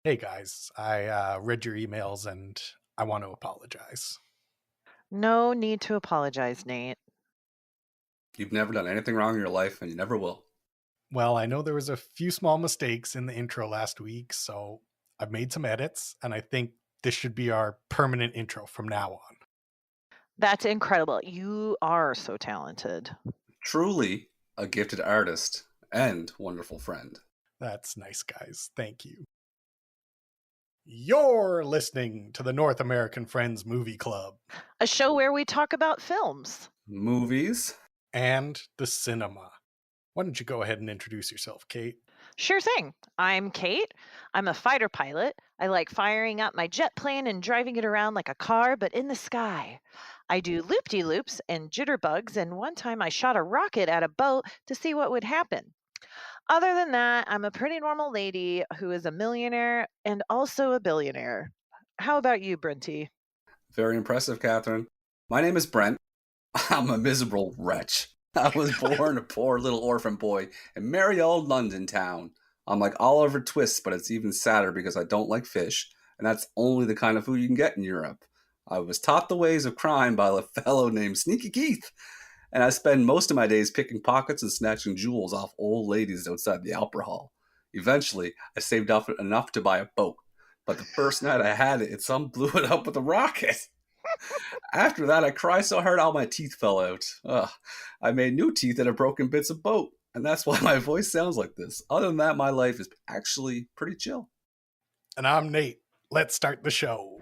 Hey guys, I read your emails and I want to apologize. No need to apologize, Nate. You've never done anything wrong in your life, and you never will. Well, I know there was a few small mistakes in the intro last week, so I've made some edits and I think this should be our permanent intro from now on. That's incredible. You are so talented. Truly a gifted artist and wonderful friend. That's nice, guys. Thank you. You're listening to the North American Friends Movie Club A show where we talk about films. Movies. and the cinema. Why don't you go ahead and introduce yourself, Kate? Sure thing. I'm Kate. I'm a fighter pilot. I like firing up my jet plane and driving it around like a car, but in the sky. I do loop-de-loops and jitterbugs, and one time I shot a rocket at a boat to see what would happen. Other than that, I'm a pretty normal lady who is a millionaire and also a billionaire. How about you, Brenty? Very impressive, Catherine. My name is Brent. I'm a miserable wretch. I was born a poor little orphan boy in merry old London town. I'm like Oliver Twist, but it's even sadder because I don't like fish, and that's only the kind of food you can get in Europe. I was taught the ways of crime by a fellow named Sneaky Keith, and I spend most of my days picking pockets and snatching jewels off old ladies outside the opera hall. Eventually, I saved up enough to buy a boat, but the first night I had it, some blew it up with a rocket. After that, I cried so hard all my teeth fell out. Ugh. I made new teeth out of broken bits of boat, and that's why my voice sounds like this. Other than that, my life is actually pretty chill. And I'm Nate. Let's start the show.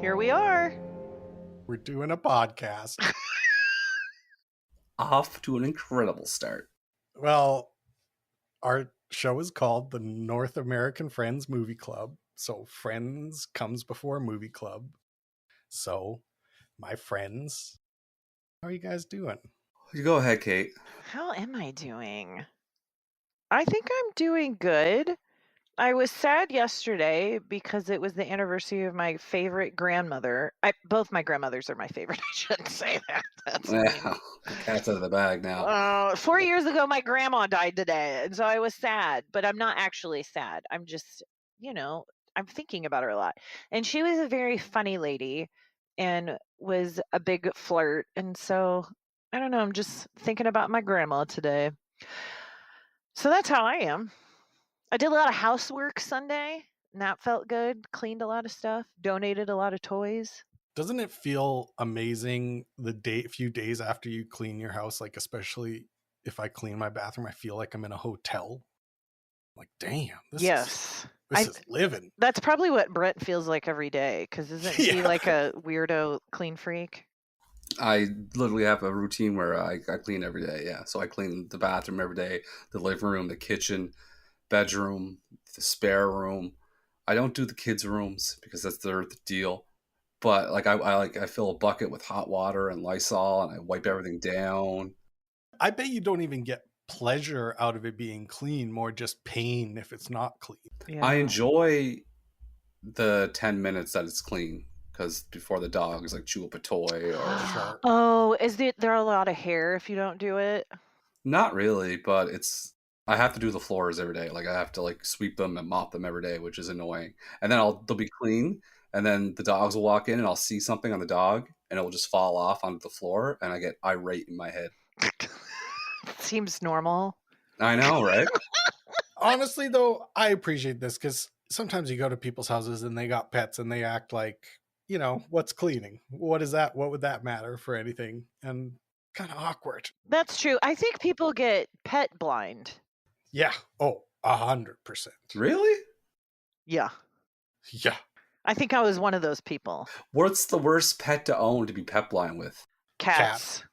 Here we are. We're doing a podcast. Off to an incredible start. Well, our show is called the North American Friends Movie Club. So friends comes before movie club. So my friends, how are you guys doing? You go ahead, Kate. How am I doing? I think I'm doing good. I was sad yesterday because it was the anniversary of my favorite grandmother. Both my grandmothers are my favorite. I shouldn't say that. That's mean. Yeah, the cat's out of the bag now. 4 years ago, my grandma died today, and so I was sad. But I'm not actually sad. I'm just, I'm thinking about her a lot. And she was a very funny lady, and was a big flirt. And so I don't know. I'm just thinking about my grandma today. So that's how I am. I did a lot of housework Sunday, and that felt good. Cleaned a lot of stuff, donated a lot of toys. Doesn't it feel amazing few days after you clean your house? Like, especially if I clean my bathroom, I feel like I'm in a hotel. Like, damn, Yes. this is living. That's probably what Brent feels like every day, because isn't he Yeah. like a weirdo clean freak? I literally have a routine where I clean every day, yeah. So I clean the bathroom every day, the living room, the kitchen, bedroom, the spare room. I don't do the kids' rooms because that's the deal. But I fill a bucket with hot water and Lysol and I wipe everything down. I bet you don't even get pleasure out of it being clean, more just pain if it's not clean. Yeah. I enjoy the 10 minutes that it's clean because before the dogs like chew up a toy or Sure. Oh, there a lot of hair if you don't do it? not really, but I have to do the floors every day. Like I have to like sweep them and mop them every day, which is annoying. And then they'll be clean, and then the dogs will walk in, and I'll see something on the dog, and it will just fall off onto the floor, and I get irate in my head. Seems normal. I know, right? Honestly, though, I appreciate this because sometimes you go to people's houses and they got pets and they act like, what's cleaning? What is that? What would that matter for anything? And kind of awkward. That's true. I think people get pet blind. Yeah. Oh, 100%. Really? Yeah. Yeah. I think I was one of those people. What's the worst pet to own to be pet blind with? Cats.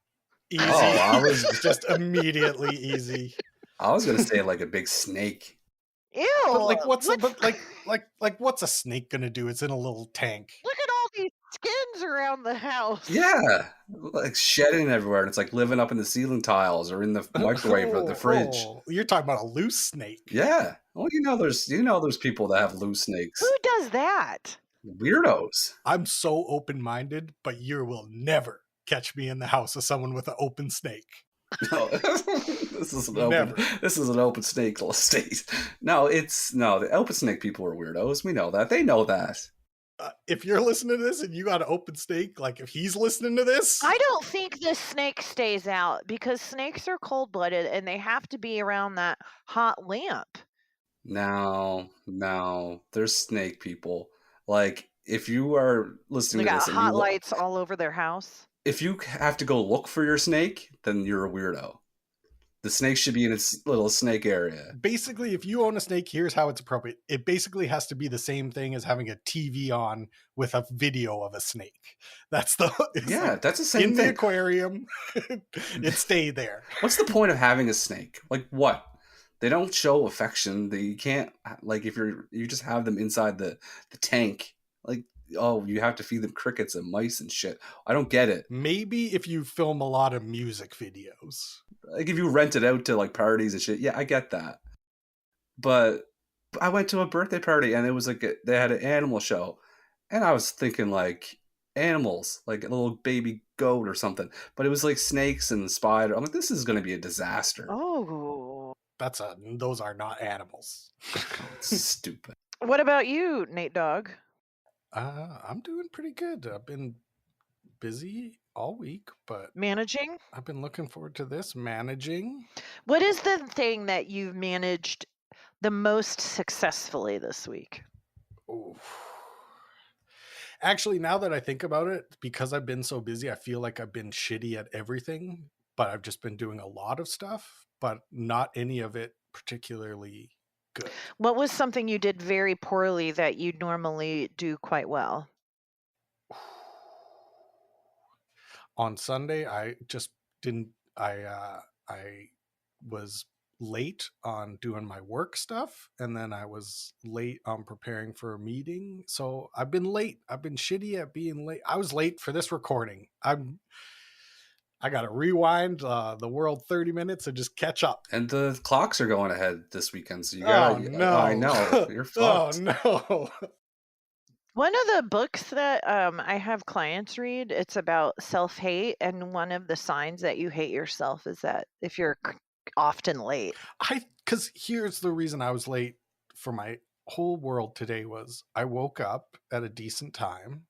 Easy. Oh, I was just immediately easy. I was gonna say like a big snake. Ew. But like, what's a snake gonna do? It's in a little tank. Look at all these skins around the house. Yeah, like shedding everywhere, and it's like living up in the ceiling tiles or in the microwave or the fridge. You're talking about a loose snake. Yeah. Well, there's people that have loose snakes. Who does that? Weirdos. I'm so open-minded, but you will never catch me in the house of someone with an open snake. No, this is an open snake state. No, the open snake people are weirdos. We know that. They know that. If you're listening to this and you got an open snake, like if he's listening to this, I don't think this snake stays out because snakes are cold-blooded and they have to be around that hot lamp. No, there's snake people. Like, if you are listening They to got this, hot lights all over their house. If you have to go look for your snake, then you're a weirdo. The snake should be in its little snake area. Basically, if you own a snake, here's how it's appropriate. It basically has to be the same thing as having a TV on with a video of a snake. That's the that's the same in thing. The aquarium. It stayed there. What's the point of having a snake? Like what? They don't show affection. They can't, like, if you just have them inside the tank. Like, oh, you have to feed them crickets and mice and shit. I don't get it. Maybe if you film a lot of music videos. Like, if you rent it out to, like, parties and shit, yeah, I get that. But I went to a birthday party, and it was like, they had an animal show. And I was thinking, like, animals, like a little baby goat or something. But it was, like, snakes and spider. I'm like, this is going to be a disaster. Oh. Those are not animals. Stupid. What about you, Nate Dogg? I'm doing pretty good. I've been busy all week, but managing. I've been looking forward to this managing. What is the thing that you've managed the most successfully this week? Ooh. Actually, now that I think about it, because I've been so busy, I feel like I've been shitty at everything, but I've just been doing a lot of stuff, but not any of it particularly good. What was something you did very poorly that you normally do quite well? On Sunday, I just didn't. I was late on doing my work stuff, and then I was late on preparing for a meeting. So I've been late. I've been shitty at being late. I was late for this recording. I got to rewind the world 30 minutes and just catch up. And the clocks are going ahead this weekend, so you gotta. Oh, no. I know. You're fucked. Oh, no. One of the books that I have clients read, it's about self-hate, and one of the signs that you hate yourself is that if you're often late. Because here's the reason I was late for my whole world today was I woke up at a decent time,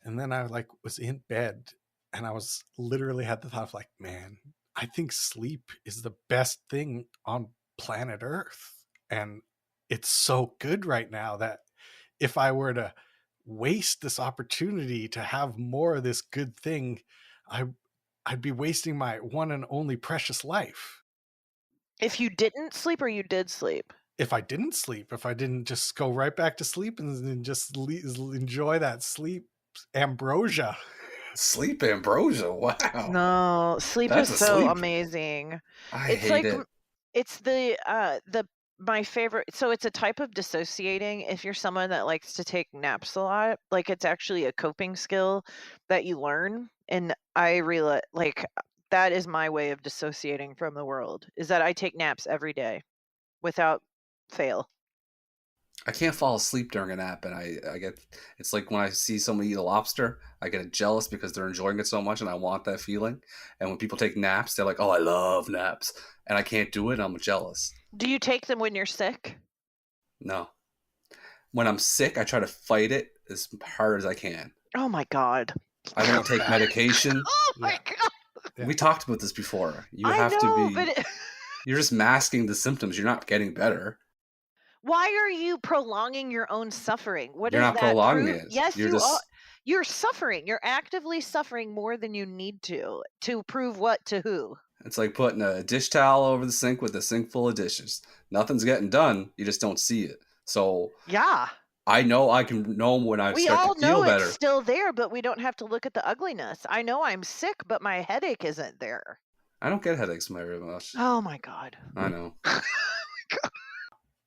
and then I was in bed, and I was literally had the thought of like, man, I think sleep is the best thing on planet Earth. And it's so good right now that if I were to waste this opportunity to have more of this good thing, I'd be wasting my one and only precious life. If you didn't sleep or you did sleep? If I didn't sleep, if I didn't just go right back to sleep and just enjoy that sleep ambrosia. Sleep ambrosia, wow. No, sleep is so amazing. I hate it. It's my favorite. So it's a type of dissociating. If you're someone that likes to take naps a lot, like it's actually a coping skill that you learn. And I really that is my way of dissociating from the world, is that I take naps every day without fail. I can't fall asleep during a nap, and I get, it's like when I see somebody eat a lobster, I get jealous because they're enjoying it so much, and I want that feeling. And when people take naps, they're like, oh, I love naps, and I can't do it, and I'm jealous. Do you take them when you're sick? No. When I'm sick, I try to fight it as hard as I can. Oh my God. I don't take medication. Oh my God. Yeah. We talked about this before. You're just masking the symptoms. You're not getting better. Why are you prolonging your own suffering? You're not prolonging it. Yes, you're suffering. You're actively suffering more than you need to prove what to who? It's like putting a dish towel over the sink with a sink full of dishes. Nothing's getting done. You just don't see it. So yeah, I know I can know when I start to feel better. We all know it's still there, but we don't have to look at the ugliness. I know I'm sick, but my headache isn't there. I don't get headaches very much. Oh my God. I know.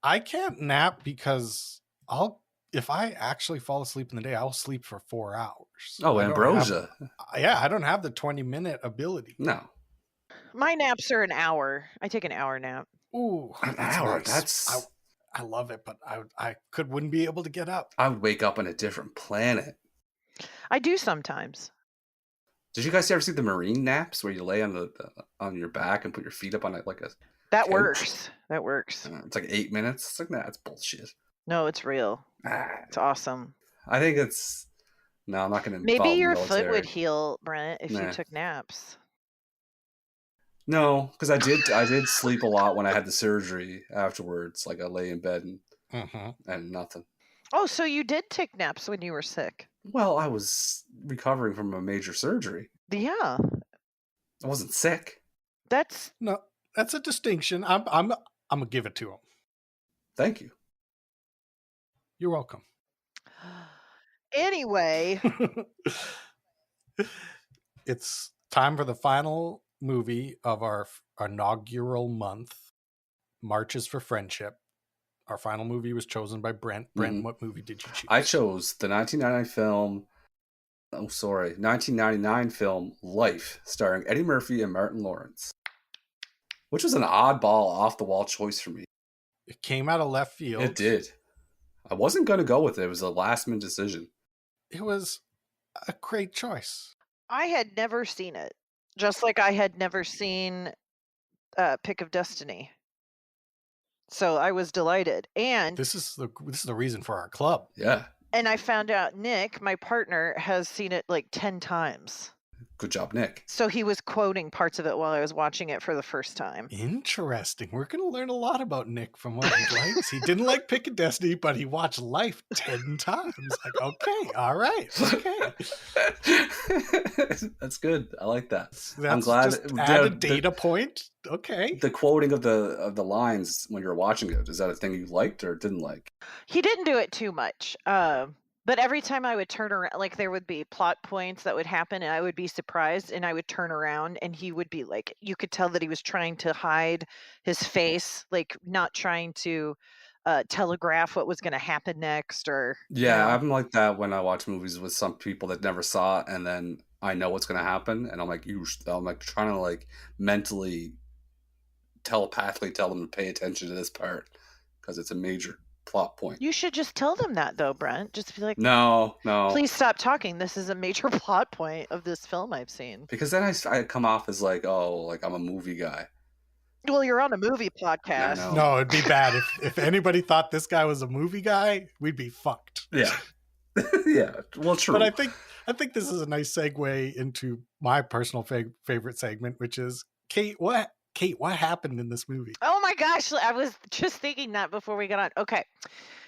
I can't nap because I'll if I actually fall asleep in the day, I'll sleep for 4 hours. Oh, I don't have- ambrosia. I don't have the 20-minute ability. No. My naps are an hour. I take an hour nap. Ooh, An that's hour. nice. That's. I love it, but I wouldn't be able to get up. I would wake up on a different planet. I do sometimes. Did you guys ever see the marine naps where you lay on on your back and put your feet up on it like a? That couch? works. That works. It's like 8 minutes. It's like that's bullshit. No, it's real. Ah, It's awesome. I think it's. No, I'm not going to. Maybe your military. foot would heal, Brent, if Nah. you took naps. No, because I did sleep a lot when I had the surgery afterwards. Like I lay in bed and nothing. Oh, so you did take naps when you were sick? Well, I was recovering from a major surgery. Yeah. I wasn't sick. That's a distinction. I'm gonna give it to him. Thank you. You're welcome. Anyway. It's time for the final movie of our inaugural month, Marches for Friendship. Our final movie was chosen by Brent. Brent, what movie did you choose? I chose the 1999 film Life, starring Eddie Murphy and Martin Lawrence, which was an oddball, off-the-wall choice for me. It came out of left field. It did. I wasn't going to go with it. It was a last-minute decision. It was a great choice. I had never seen it, just like I had never seen Pick of Destiny. So I was delighted. And this is the reason for our club. Yeah. And I found out Nick, my partner, has seen it like 10 times. Good job, Nick. So he was quoting parts of it while I was watching it for the first time. Interesting. We're going to learn a lot about Nick from what he likes. He didn't like Pick of Destiny, but he watched Life 10 times. Like, okay, all right, okay. That's good. I like that. I'm glad. Just add a data point. Okay. The quoting of the lines when you're watching it, is that a thing you liked or didn't like? He didn't do it too much. But every time I would turn around, like there would be plot points that would happen and I would be surprised and I would turn around and he would be like, you could tell that he was trying to hide his face, like not trying to telegraph what was going to happen next or. Yeah, I'm like that when I watch movies with some people that never saw it and then I know what's going to happen and I'm like trying to like mentally telepathically tell them to pay attention to this part because it's a major plot point. You should just tell them that though, Brent. Just be like, no. Please stop talking. This is a major plot point of this film I've seen. Because then I come off as like, like I'm a movie guy. Well, you're on a movie podcast. No, it'd be bad if anybody thought this guy was a movie guy. We'd be fucked. Yeah, yeah. Well, true. But I think this is a nice segue into my personal favorite segment, which is Kate, what happened in this movie? Oh my gosh, I was just thinking that before we got on. Okay,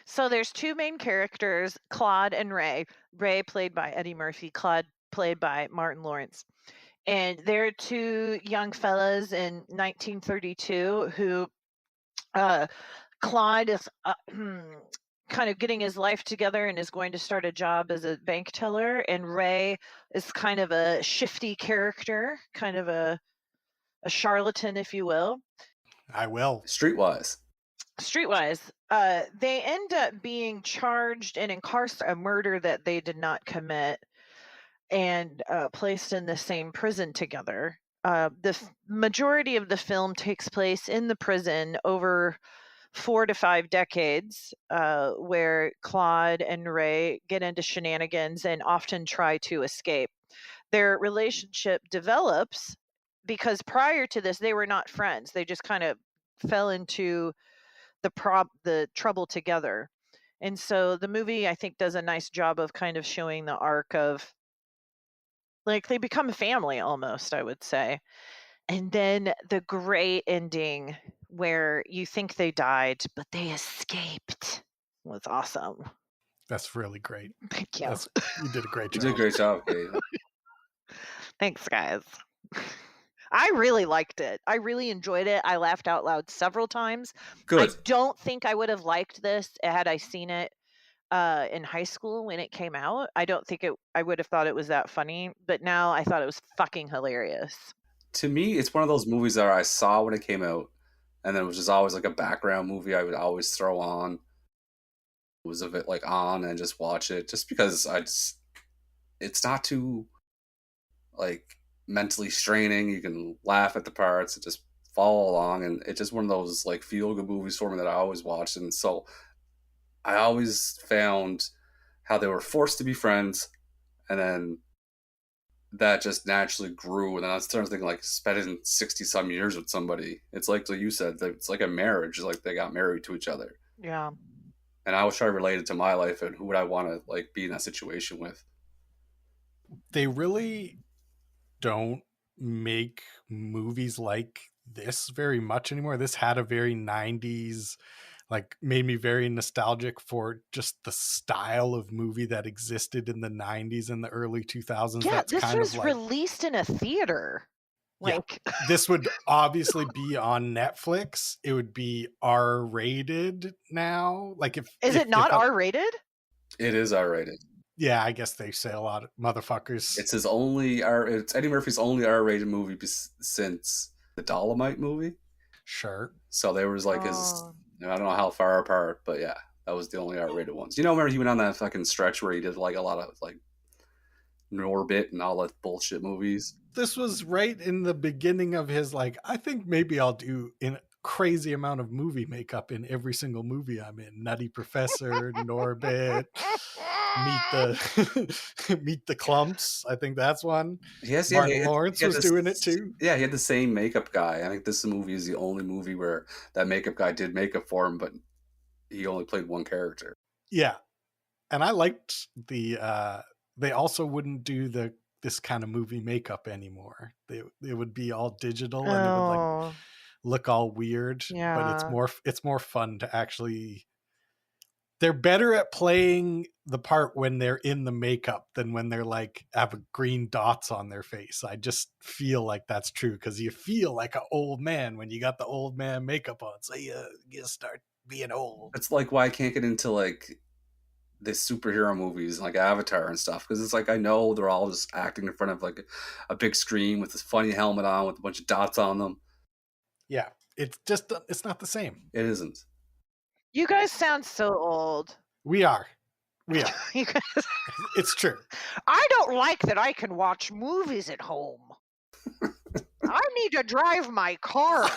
so there's two main characters, Claude and Ray. Ray played by Eddie Murphy, Claude played by Martin Lawrence. And they're two young fellas in 1932 who Claude is kind of getting his life together and is going to start a job as a bank teller. And Ray is kind of a shifty character, kind of a charlatan, if you will. I will. Streetwise. They end up being charged and incarcerated a murder that they did not commit and placed in the same prison together. The majority of the film takes place in the prison over 4 to 5 decades, where Claude and Ray get into shenanigans and often try to escape. Their relationship develops because prior to this, they were not friends. They just kind of fell into the trouble together. And so the movie, I think, does a nice job of kind of showing the arc of, like, they become a family almost, I would say. And then the great ending where you think they died, but they escaped was awesome. That's really great. Thank you. You did a great job. You did a great job, Kate. Thanks, guys. I really liked it. I really enjoyed it. I laughed out loud several times. Good. I don't think I would have liked this had I seen it in high school when it came out. I don't think I would have thought it was that funny, but now I thought it was fucking hilarious. To me, it's one of those movies that I saw when it came out, and then it was just always like a background movie I would always throw on. was of it like on and just watch it, just because it's not too like mentally straining. You can laugh at the parts and just follow along, and it's just one of those like feel good movies for me that I always watched. And so I always found how they were forced to be friends, and then that just naturally grew. And then I started thinking, like, spending 60 some years with somebody, it's like you said, it's like a marriage. Like they got married to each other. Yeah. And I was trying to relate it to my life and who would I want to like be in that situation with. They really don't make movies like this very much anymore. This had a very 90s, like, made me very nostalgic for just the style of movie that existed in the 90s and the early 2000s. Yeah, That's this kind was of like, released in a theater. Like, this would obviously be on Netflix. It would be R-rated now. Like, is it not R-rated? It is R-rated. Yeah, I guess they say a lot of motherfuckers. It's it's Eddie Murphy's only R-rated movie since the Dolomite movie. Sure. So there was like his, I don't know how far apart, but yeah, that was the only R-rated ones. You know, remember he went on that fucking stretch where he did like a lot of like Norbit and all that bullshit movies. This was right in the beginning of his, like, I think maybe I'll do a crazy amount of movie makeup in every single movie I'm in. Nutty Professor, Norbit, Meet the Clumps. I think that's one. Yes, Martin Lawrence was doing it too. Yeah, he had the same makeup guy. I think this movie is the only movie where that makeup guy did makeup for him, but he only played one character. Yeah. And I liked they also wouldn't do this kind of movie makeup anymore. It would be all digital and it would like look all weird. Yeah. But it's more fun to actually. They're better at playing the part when they're in the makeup than when they're like have green dots on their face. I just feel like that's true because you feel like an old man when you got the old man makeup on. So you start being old. It's like why I can't get into like the superhero movies like Avatar and stuff, because it's like I know they're all just acting in front of like a big screen with this funny helmet on with a bunch of dots on them. Yeah, it's not the same. It isn't. You guys sound so old. We are. You guys... It's true. I don't like that I can watch movies at home. I need to drive my car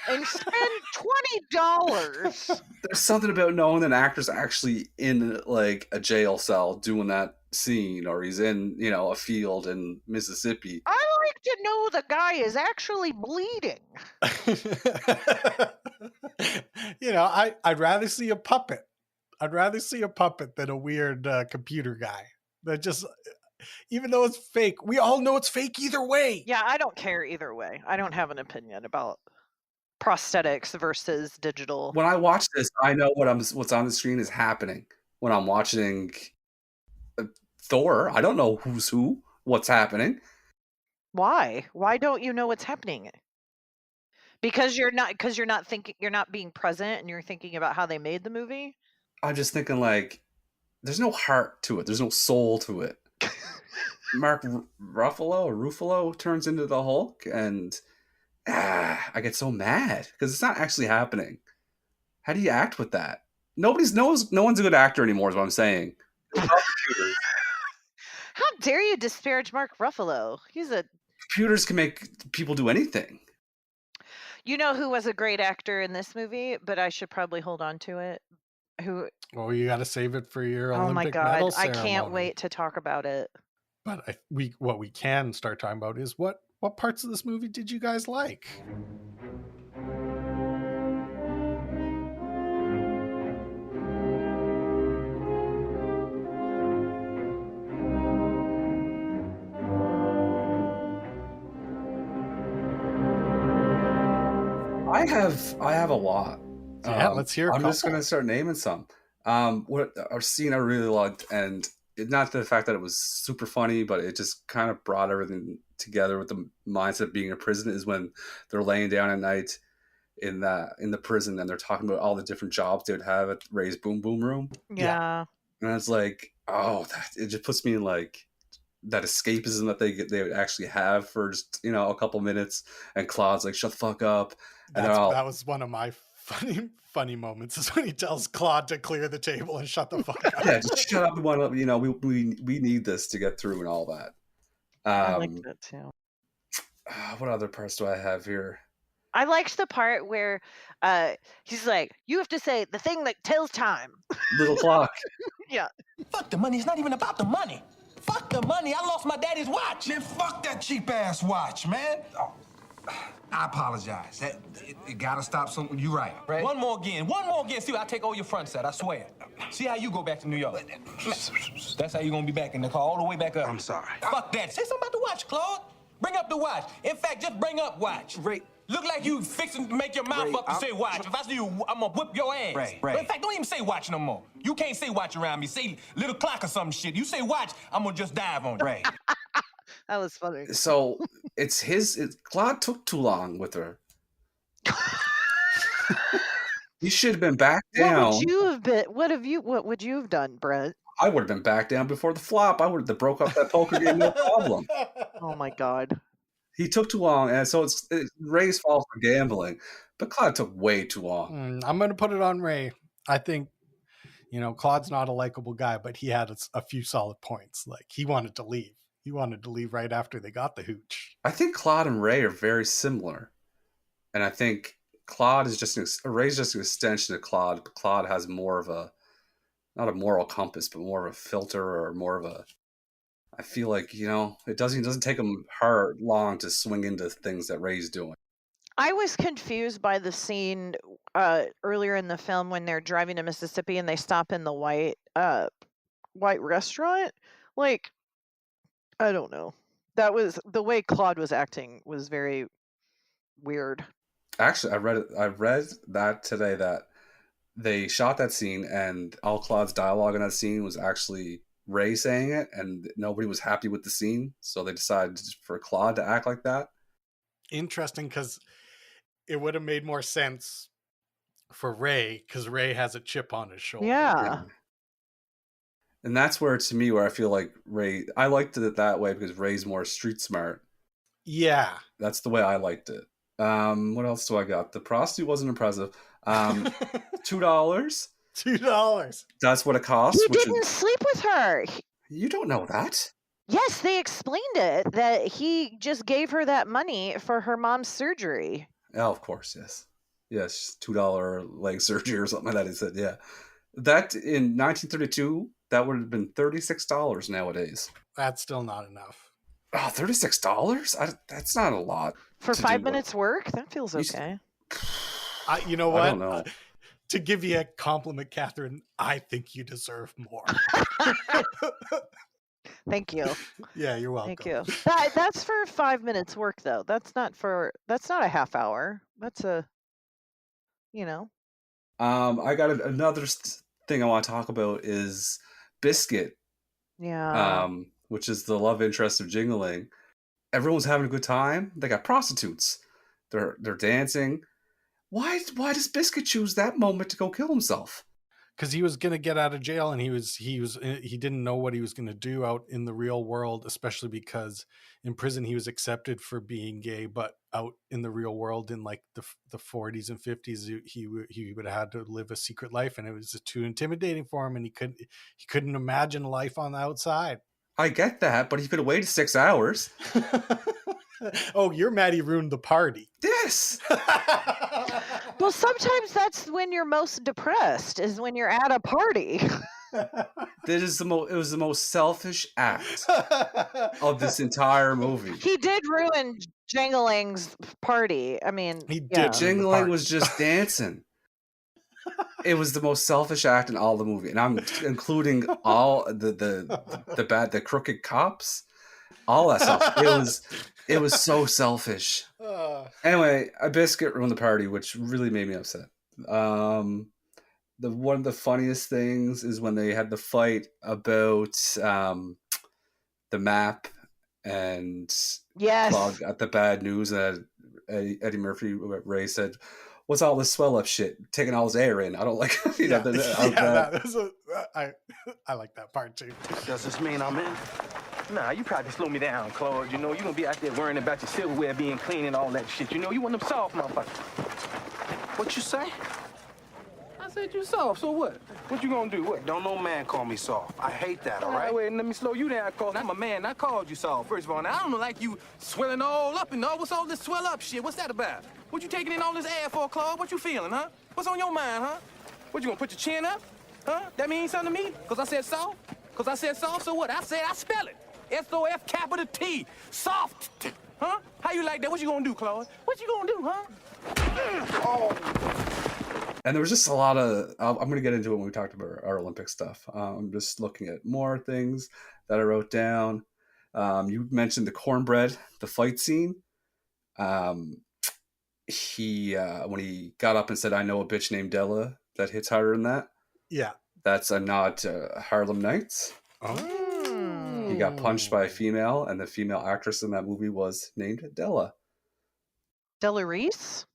and spend $20. There's something about knowing an actor's actually in like a jail cell doing that scene, or he's in, you know, a field in Mississippi. I like to know the guy is actually bleeding. You know, I'd rather see a puppet. I'd rather see a puppet than a weird computer guy. That just, even though it's fake, we all know it's fake either way. Yeah, I don't care either way. I don't have an opinion about prosthetics versus digital. When I watch this, I know what's on the screen is happening. When I'm watching Thor, I don't know who's what's happening. Why? Why don't you know what's happening? Because you're not thinking, you're not being present, and you're thinking about how they made the movie. I'm just thinking like, there's no heart to it. There's no soul to it. Mark Ruffalo turns into the Hulk, and I get so mad because it's not actually happening. How do you act with that? No one's a good actor anymore, is what I'm saying. How dare you disparage Mark Ruffalo? Computers can make people do anything. You know who was a great actor in this movie, but I should probably hold on to it. Who? Well, you got to save it for your Olympic oh my God, medal I ceremony. can't wait to talk about it. But what we can start talking about is what parts of this movie did you guys like? I have a lot. Yeah, let's hear. I'm just gonna start naming some. What a scene I really liked, and not the fact that it was super funny, but it just kind of brought everything together with the mindset of being in prison, is when they're laying down at night in the prison and they're talking about all the different jobs they would have at Ray's Boom Boom Room. Yeah. And it's like, it just puts me in like that escapism that they would actually have for just, you know, a couple minutes, and Claude's like, shut the fuck up. And that was one of my funny moments is when he tells Claude to clear the table and shut the fuck up. Yeah, just shut up. We need this to get through and all that. I like that too. What other parts do I have here? I liked the part where he's like, you have to say the thing that tells time. Little clock. Yeah. Fuck the money. It's not even about the money. Fuck the money. I lost my daddy's watch. Man, fuck that cheap-ass watch, man. Oh, I apologize. It gotta stop something. You right. One more again. See, I'll take all your front set, I swear. See how you go back to New York. That's how you're gonna be back in the car, all the way back up. I'm sorry. Fuck that. Say something about the watch, Claude. Bring up the watch. In fact, just bring up watch. Ray. Look like you fixing to make your mouth Ray, up to say watch. If I see you, I'm gonna whip your ass. Ray. But in fact, don't even say watch no more. You can't say watch around me. Say little clock or some shit. You say watch, I'm gonna just dive on you. Ray. That was funny. So Claude took too long with her. He should have been back down. What would you have done, Brent? I would have been back down before the flop. I would have broke up that poker game, no problem. Oh my God. He took too long, and so it's Ray's fault for gambling. But Claude took way too long. I'm going to put it on Ray. I think, Claude's not a likable guy, but he had a few solid points. Like, he wanted to leave. He wanted to leave right after they got the hooch. I think Claude and Ray are very similar. And I think Claude is Ray's just an extension of Claude, but Claude has more of not a moral compass, but more of a filter or more of a, I feel like, it doesn't take him long to swing into things that Ray's doing. I was confused by the scene earlier in the film when they're driving to Mississippi and they stop in the white restaurant. Like, I don't know. That was the way Claude was acting was very weird. Actually, I read that today that they shot that scene and all Claude's dialogue in that scene was actually Ray saying it, and nobody was happy with the scene, so they decided for Claude to act like that. Interesting, because it would have made more sense for Ray, because Ray has a chip on his shoulder. Yeah. And that's where I feel like Ray, I liked it that way because Ray's more street smart. Yeah. That's the way I liked it. What else do I got? The prostitute wasn't impressive. $2. $2. That's what it costs. He didn't sleep with her. You don't know that? Yes, they explained it, that he just gave her that money for her mom's surgery. Oh, of course, yes. Yes, $2 leg surgery or something like that, he said, yeah. That, in 1932, that would have been $36 nowadays. That's still not enough. Oh, $36? That's not a lot. For 5 minutes work? That feels okay. You know what? I don't know. To give you a compliment, Catherine, I think you deserve more. Thank you. Yeah, you're welcome. Thank you. That's for 5 minutes work, though. That's not a half hour. That's a, I got another thing I want to talk about is Biscuit. Yeah. Which is the love interest of Jingling. Everyone's having a good time. They got prostitutes. They're dancing. Why does Biscuit choose that moment to go kill himself? Because he was going to get out of jail, and he didn't know what he was going to do out in the real world, especially because in prison he was accepted for being gay, but out in the real world in like the 40s and 50s he would have had to live a secret life, and it was just too intimidating for him, and he couldn't imagine life on the outside. I get that, but he could have waited 6 hours. Oh, you're mad he ruined the party. Yes. Well, sometimes that's when you're most depressed, is when you're at a party. It was the most selfish act of this entire movie. He did ruin Jingling's party. I mean, he did. Jingling was just dancing. It was the most selfish act in all the movie, and I'm including all the crooked cops, all that stuff. It was so selfish. Anyway, a Biscuit ruined the party, which really made me upset. One of the funniest things is when they had the fight about the map, and yes, got the bad news that Eddie Murphy, Ray said, "What's all this swell up shit? Taking all his air in. I don't like." I like that part too. Does this mean I'm in? Nah, you probably slow me down, Claude. You gonna be out there worrying about your silverware being clean and all that shit. You want them soft motherfuckers. What you say? I said you soft, so what? What you gonna do? What? Don't no man call me soft. I hate that, all right? Wait, let me slow you down, cause I'm a man. I called you soft, first of all. Now, I don't like you swelling all up and all. What's all this swell up shit? What's that about? What you taking in all this air for, Claude? What you feeling, huh? What's on your mind, huh? What, you gonna put your chin up? Huh? That means something to me? Cause I said soft? Cause I said soft, so what? I said I spell it. S-O-F capital T. Soft. Huh? How you like that? What you gonna do, Claude? What you gonna do, huh? Oh. And there was just a lot of, I'm going to get into it when we talked about our Olympic stuff. I'm just looking at more things that I wrote down. You mentioned the cornbread, the fight scene. He when he got up and said, "I know a bitch named Della that hits harder than that." Yeah. That's a nod to Harlem Nights. Oh. He got punched by a female, and the female actress in that movie was named Della. Della Reese?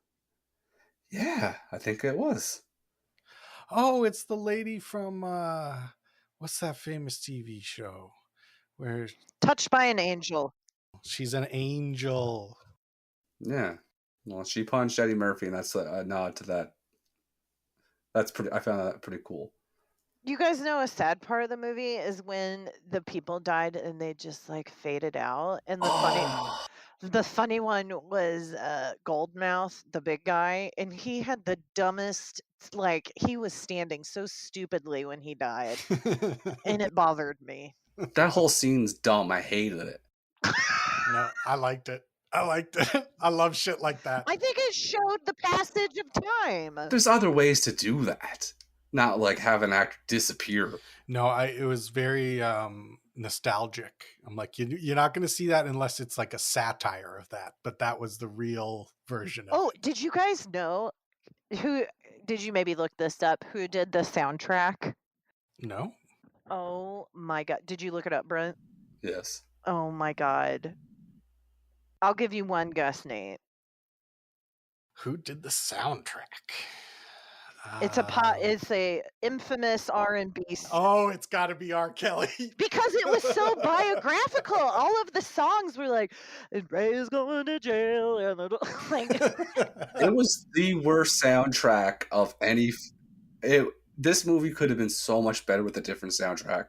Yeah, I think it was. Oh, it's the lady from what's that famous TV show where Touched by an Angel. she's an angel? Yeah. Well, she punched Eddie Murphy, and that's a nod to that. That's pretty. I found that pretty cool. You guys know a sad part of the movie is when the people died and they just like faded out. And the funny one was Goldmouth, the big guy, and he had the dumbest, like he was standing so stupidly when he died, and it bothered me. That whole scene's dumb. I hated it. No, I liked it. I liked it. I love shit like that. I think it showed the passage of time. There's other ways to do that. Not like have an actor disappear. No, it was very nostalgic. I'm like, you're not going to see that unless it's like a satire of that. But that was the real version of Oh, it. did you guys know did you maybe look this up? Who did the soundtrack? No? Oh my God. Did you look it up, Brent? Yes. Oh my God. I'll give you one guess, Nate. Who did the soundtrack? It's a infamous R&B. Oh, it's got to be R. Kelly. Because it was so biographical. All of the songs were like, and Ray's going to jail. And like, It was the worst soundtrack of any. This movie could have been so much better with a different soundtrack.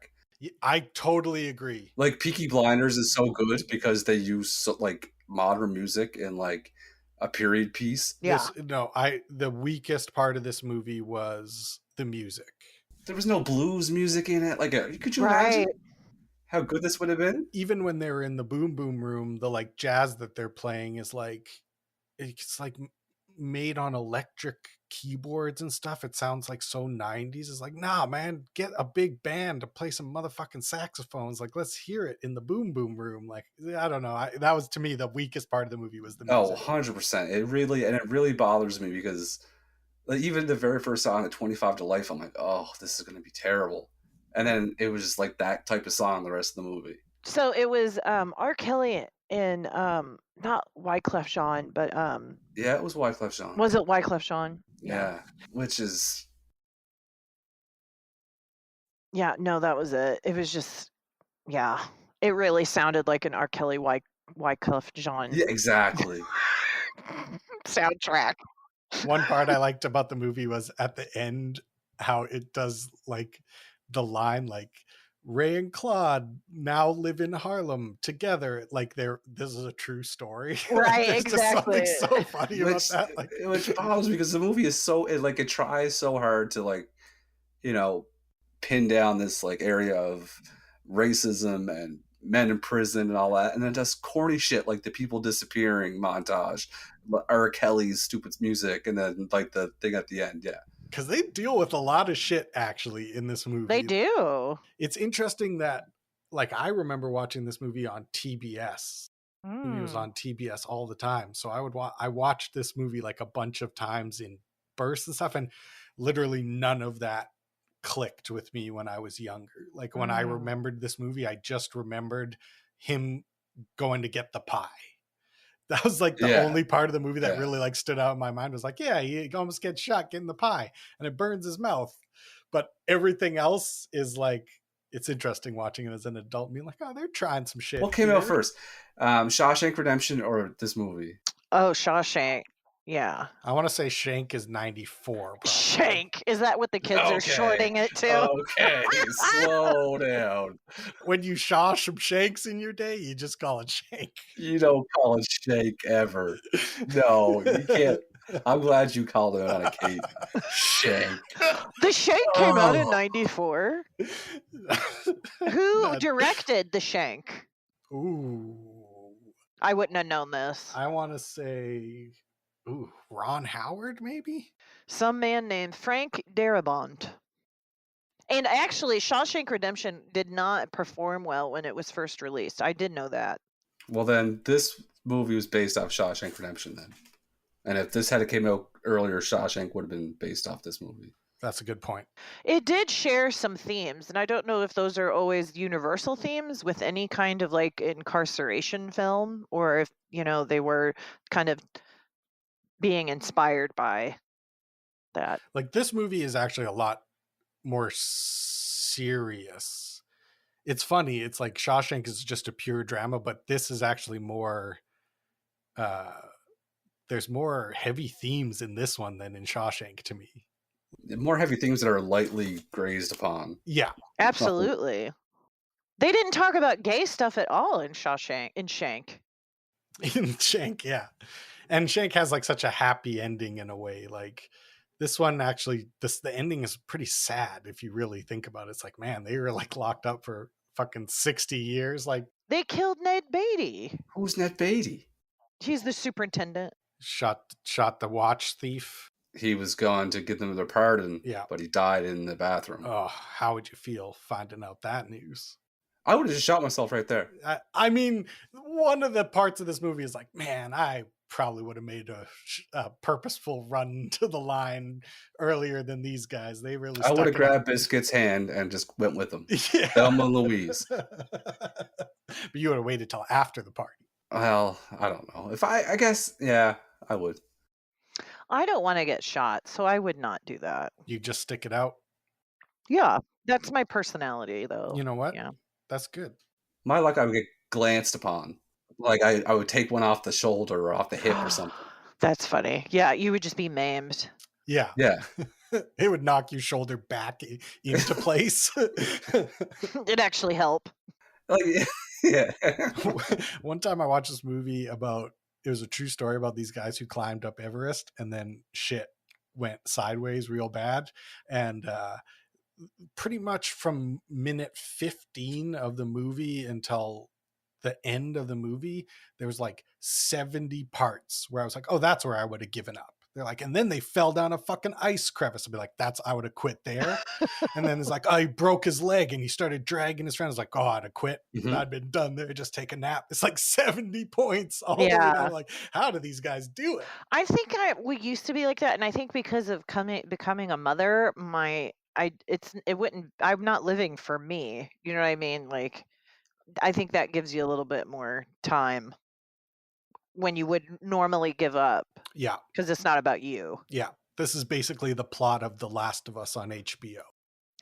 I totally agree. Like Peaky Blinders is so good because they use like modern music in like a period piece. yeah. The weakest part of this movie was the music. There was no blues music in it. Like, could you imagine how good this would have been? Even when they were in the boom boom room, the like jazz that they're playing is like, it's like made on electric keyboards and stuff. It sounds like so 90s. It's like, nah, man, get a big band to play some motherfucking saxophones. Like, let's hear it in the boom boom room. Like, I don't know. That was, to me, the weakest part of the movie was the music. Oh, 100%. It really bothers me because like even the very first song at 25 to Life, I'm like, oh, this is going to be terrible. And then it was just like that type of song the rest of the movie. So it was R. Kelly and not Wyclef Jean, but yeah, it was Wyclef Jean. Was it Wyclef Jean? Yeah, which is no, that was it. It was just it really sounded like an R. Kelly Wyclef Jean. Yeah, exactly. soundtrack. One part I liked about the movie was at the end how it does like the line like Ray and Claude now live in Harlem together. Like this is a true story. Right, exactly. Just something so funny about that. Like, which bothers me because the movie is so it tries so hard to like, pin down this like area of racism and men in prison and all that, and then does corny shit like the people disappearing montage, R. Kelly's stupid music, and then like the thing at the end. Yeah. Because they deal with a lot of shit actually in this movie. They do. It's interesting that like I remember watching this movie on TBS. It was on TBS all the time. So I watched this movie like a bunch of times in bursts and stuff, and literally none of that clicked with me when I was younger. Like when I remembered this movie, I just remembered him going to get the pie. That was like the only part of the movie that really like stood out in my mind. Was like, yeah, he almost gets shot getting the pie and it burns his mouth. But everything else is like, it's interesting watching it as an adult, being like, oh, they're trying some shit. What came out first? Shawshank Redemption or this movie? Oh, Shawshank. Yeah. I want to say Shank is 94. Probably. Shank. Is that what the kids are shorting it to? Okay, slow down. When you saw some Shanks in your day, you just call it Shank. You don't call it Shank ever. No, you can't. I'm glad you called it on a Kate. Shank. The Shank came out in 94. Who That- directed The Shank? Ooh. I wouldn't have known this. I want to say, Ron Howard, maybe? Some man named Frank Darabont. And actually, Shawshank Redemption did not perform well when it was first released. I did know that. Well, then this movie was based off Shawshank Redemption then. And if this had came out earlier, Shawshank would have been based off this movie. That's a good point. It did share some themes, and I don't know if those are always universal themes with any kind of like incarceration film, or if, they were kind of being inspired by that. Like, this movie is actually a lot more serious. It's funny. It's like Shawshank is just a pure drama, but this is actually more, there's more heavy themes in this one than in Shawshank to me. More heavy things that are lightly grazed upon. Yeah. Absolutely. They didn't talk about gay stuff at all in Shank. In Shank, yeah. And Shank has like such a happy ending in a way. Like, this one actually, the ending is pretty sad if you really think about it. It's like, man, they were like locked up for fucking 60 years. Like, They killed Ned Beatty. Who's Ned Beatty? He's the superintendent. shot the watch thief. He was going to give them their pardon, Yeah. but he died in the bathroom. Oh, how would you feel finding out that news? I would have just shot myself right there. I mean, one of the parts of this movie is like, man, I probably would have made a purposeful run to the line earlier than these guys. They really. I would stuck have it grabbed Biscuit's hand and just went with him. Yeah. Thelma and Louise. But you would have waited till after the party. Well, I don't know. If I guess, yeah, I would. I don't want to get shot, so I would not do that. You just stick it out. Yeah, that's my personality, though. You know what? Yeah. That's good. My luck, I would get glanced upon. Like I would take one off the shoulder or off the hip or something. That's funny. Yeah, you would just be maimed. Yeah. Yeah. It would knock your shoulder back into place. It'd actually help. Like, yeah. One time I watched this movie it was a true story about these guys who climbed up Everest and then shit went sideways real bad. And pretty much from minute 15 of the movie until the end of the movie, there was like 70 parts where I was like, oh, that's where I would have given up. They're like, and then they fell down a fucking ice crevice. I'd be like, I would have quit there. And then it's like, oh, he broke his leg and he started dragging his friend. I was like, oh, I'd have quit. Mhm. I'd been done there. Just take a nap. It's like 70 points all the way Yeah. down. Like, how do these guys do it? I think we used to be like that, and I think because of becoming a mother, I'm not living for me. You know what I mean? Like, I think that gives you a little bit more time when you would normally give up Yeah. because it's not about you. Yeah. This is basically the plot of The Last of Us on HBO.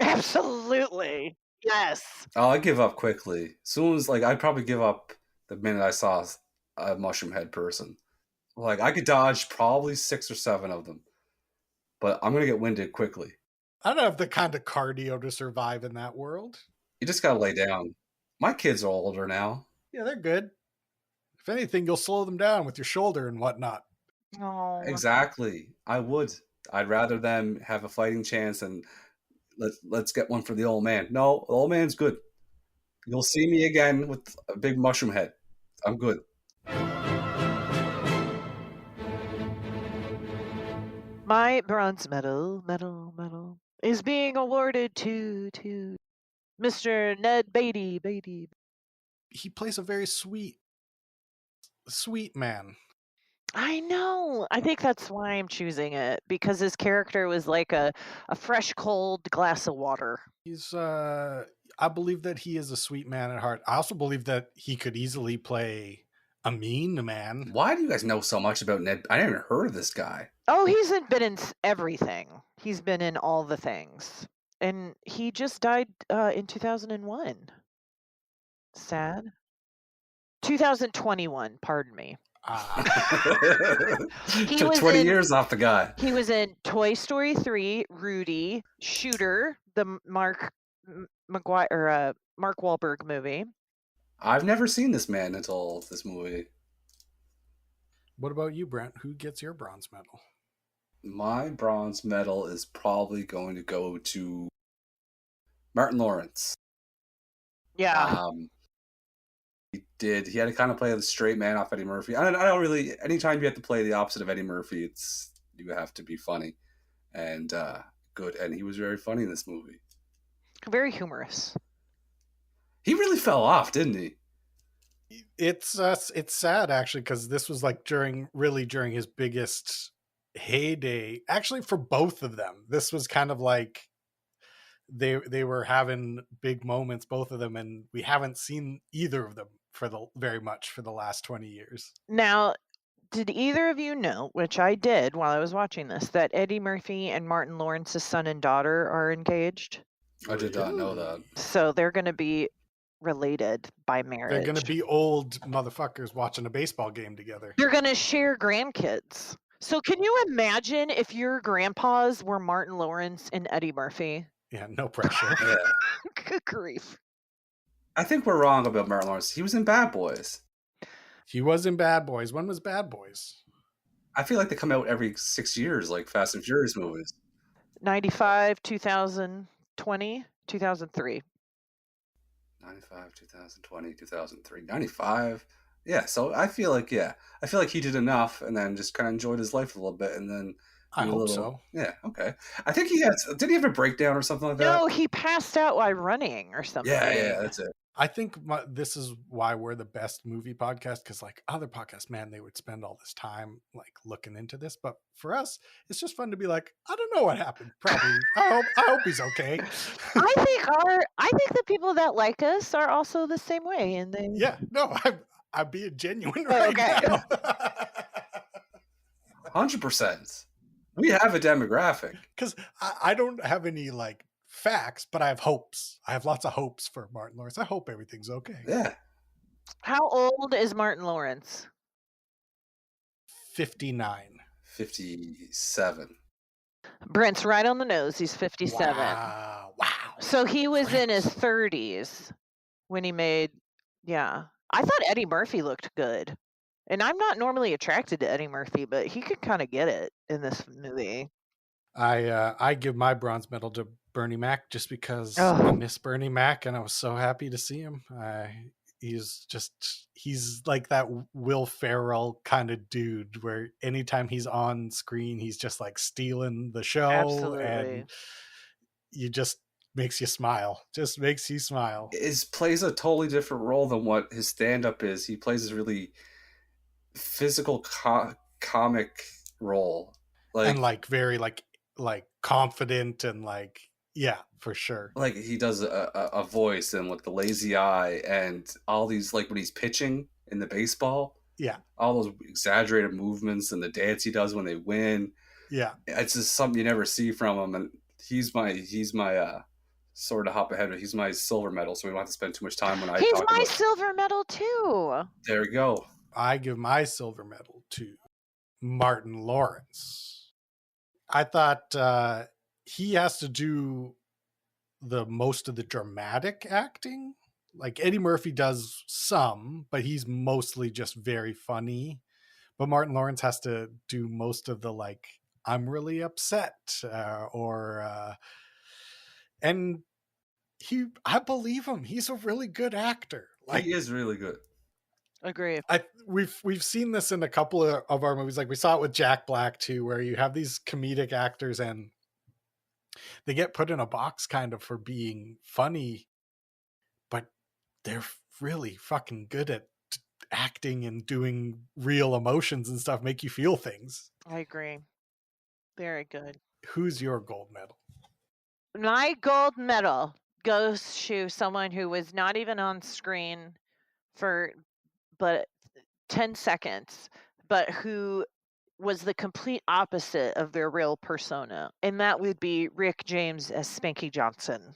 Absolutely. Yes. Oh, I give up quickly. Soon as I'd probably give up the minute I saw a mushroom head person. Like I could dodge probably 6 or 7 of them, but I'm gonna get winded quickly. I don't have the kind of cardio to survive in that world. You just gotta lay down. My kids are older now. Yeah, they're good. If anything, you'll slow them down with your shoulder and whatnot. Oh. Exactly. I would. I'd rather them have a fighting chance and let's get one for the old man. No, the old man's good. You'll see me again with a big mushroom head. I'm good. My bronze medal is being awarded to Mr. Ned Beatty. He plays a very sweet man. I know. I think that's why I'm choosing it, because his character was like a fresh, cold glass of water. He's I believe that he is a sweet man at heart. I also believe that he could easily play a mean man. Why do you guys know so much about Ned? I never heard of this guy. Oh, he's been in everything. He's been in all the things. And he just died in 2001. Sad. 2021, pardon me. He Took was 20 in- years off the guy. He was in Toy Story 3, Rudy, Shooter, the Mark Wahlberg movie. I've never seen this man until this movie. What about you, Brent? Who gets your bronze medal? My bronze medal is probably going to go to Martin Lawrence. Yeah. He had to kind of play the straight man off Eddie Murphy. I don't really. Anytime you have to play the opposite of Eddie Murphy, you have to be funny and good. And he was very funny in this movie. Very humorous. He really fell off, didn't he? It's sad actually, because this was like during his biggest heyday. Actually, for both of them, this was kind of like they were having big moments, both of them, and we haven't seen either of them very much for the last 20 years. Now, did either of you know, which I did while I was watching this, that Eddie Murphy and Martin Lawrence's son and daughter are engaged? I did not know that. So they're going to be related by marriage. They're going to be old motherfuckers watching a baseball game together. They're going to share grandkids. So can you imagine if your grandpas were Martin Lawrence and Eddie Murphy? Yeah, no pressure. Yeah. Good grief. I think we're wrong about Martin Lawrence. He was in Bad Boys. He was in Bad Boys. When was Bad Boys? I feel like they come out every 6 years, like Fast and Furious movies. 95, 2020, 2003. 95, 2020, 2003, 95. Yeah, so I feel like he did enough and then just kind of enjoyed his life a little bit and then I hope so. Yeah, okay. I think did he have a breakdown or something like that? No, he passed out while running or something. Yeah, that's it. I think this is why we're the best movie podcast, because like other podcasts, man, they would spend all this time like looking into this, but for us, it's just fun to be like, I don't know what happened. Probably, I hope he's okay. I think the people that like us are also the same way, and they. Yeah, no, I'm being genuine right now. 100%. We have a demographic. Because I don't have any like facts, but I have hopes. I have lots of hopes for Martin Lawrence. I hope everything's okay. Yeah. How old is Martin Lawrence? 59. 57. Brent's right on the nose. He's 57. Wow. So he was in his 30s when he made. Yeah. I thought Eddie Murphy looked good. And I'm not normally attracted to Eddie Murphy, but he could kind of get it in this movie. I give my bronze medal to Bernie Mac just because Oh. I miss Bernie Mac and I was so happy to see him. He's like that Will Ferrell kind of dude where anytime he's on screen, he's just like stealing the show. Absolutely. And you just makes you smile. Just makes you smile. Plays a totally different role than what his stand-up is. He plays this really physical comic role. And like very like confident and like, yeah, for sure. Like he does a voice and like the lazy eye and all these, like when he's pitching in the baseball. Yeah. All those exaggerated movements and the dance he does when they win. Yeah. It's just something you never see from him. And he's my sort of hop ahead, but he's my silver medal, so we don't have to spend too much time when I He's talk my about silver medal too. There we go. I give my silver medal to Martin Lawrence. I thought he has to do the most of the dramatic acting. Like Eddie Murphy does some, but he's mostly just very funny. But Martin Lawrence has to do most of the like, I'm really upset, and I believe him. He's a really good actor. Like, He is really good. Agree. We've seen this in a couple of our movies. Like we saw it with Jack Black too, where you have these comedic actors and they get put in a box kind of for being funny, but they're really fucking good at acting and doing real emotions and stuff, make you feel things. I agree. Very good. Who's your gold medal? My gold medal goes to someone who was not even on screen for but 10 seconds, but who was the complete opposite of their real persona. And that would be Rick James as Spanky Johnson.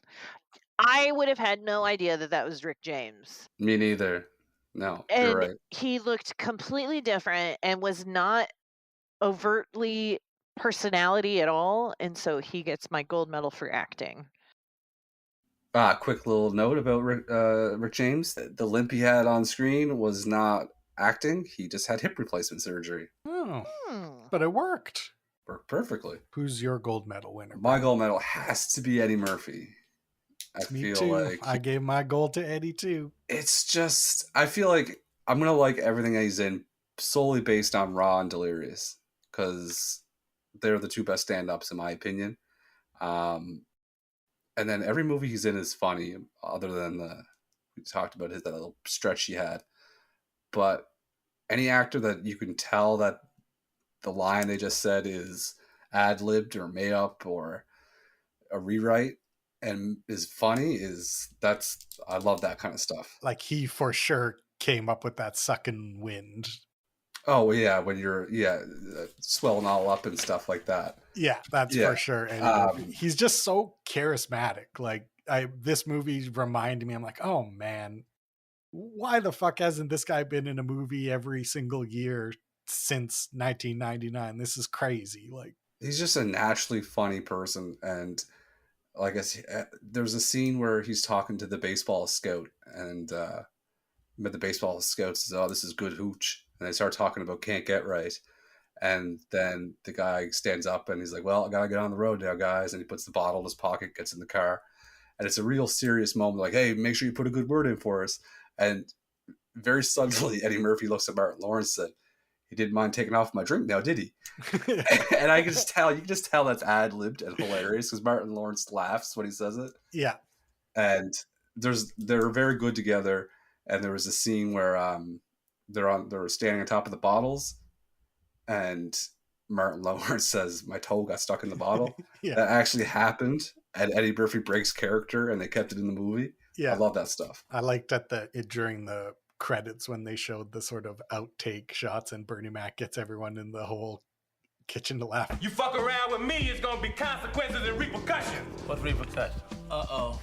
I would have had no idea that was Rick James. Me neither. No, you're And right. he looked completely different and was not overtly personality at all. And so he gets my gold medal for acting. Quick little note about Rick James. The limp he had on screen was not acting. He just had hip replacement surgery. Oh, Hmm. but it worked. Worked perfectly. Who's your gold medal winner? My gold medal has to be Eddie Murphy. I Me feel too. like I gave my gold to Eddie too. it's just, I feel like I'm going to like everything that he's in solely based on Raw and Delirious, because they're the two best stand-ups in my opinion. And then every movie he's in is funny, other than we talked about that little stretch he had. But any actor that you can tell that the line they just said is ad-libbed or made up or a rewrite and is funny, I love that kind of stuff. Like he for sure came up with that sucking wind. Oh yeah, when you're swelling all up and stuff like that. Yeah, that's for sure. And he's just so charismatic. Like this movie reminded me, I'm like, oh man, why the fuck hasn't this guy been in a movie every single year since 1999? This is crazy. Like he's just a naturally funny person. And like there's a scene where he's talking to the baseball scout, and the baseball scout says, "Oh, this is good hooch," and they start talking about "Can't Get Right," and then the guy stands up and he's like, "Well, I gotta get on the road now, guys," and he puts the bottle in his pocket, gets in the car, and it's a real serious moment, like, "Hey, make sure you put a good word in for us." And very suddenly, Eddie Murphy looks at Martin Lawrence and said, "He didn't mind taking off my drink now, did he?" And you can just tell that's ad-libbed and hilarious because Martin Lawrence laughs when he says it. Yeah. And they're very good together. And there was a scene where they're standing on top of the bottles, and Martin Lawrence says, "My toe got stuck in the bottle." Yeah. That actually happened, and Eddie Murphy breaks character, and they kept it in the movie. Yeah. I love that stuff. I liked during the credits when they showed the sort of outtake shots and Bernie Mac gets everyone in the whole kitchen to laugh. You fuck around with me, it's gonna be consequences and repercussions. What repercussions? Uh-oh.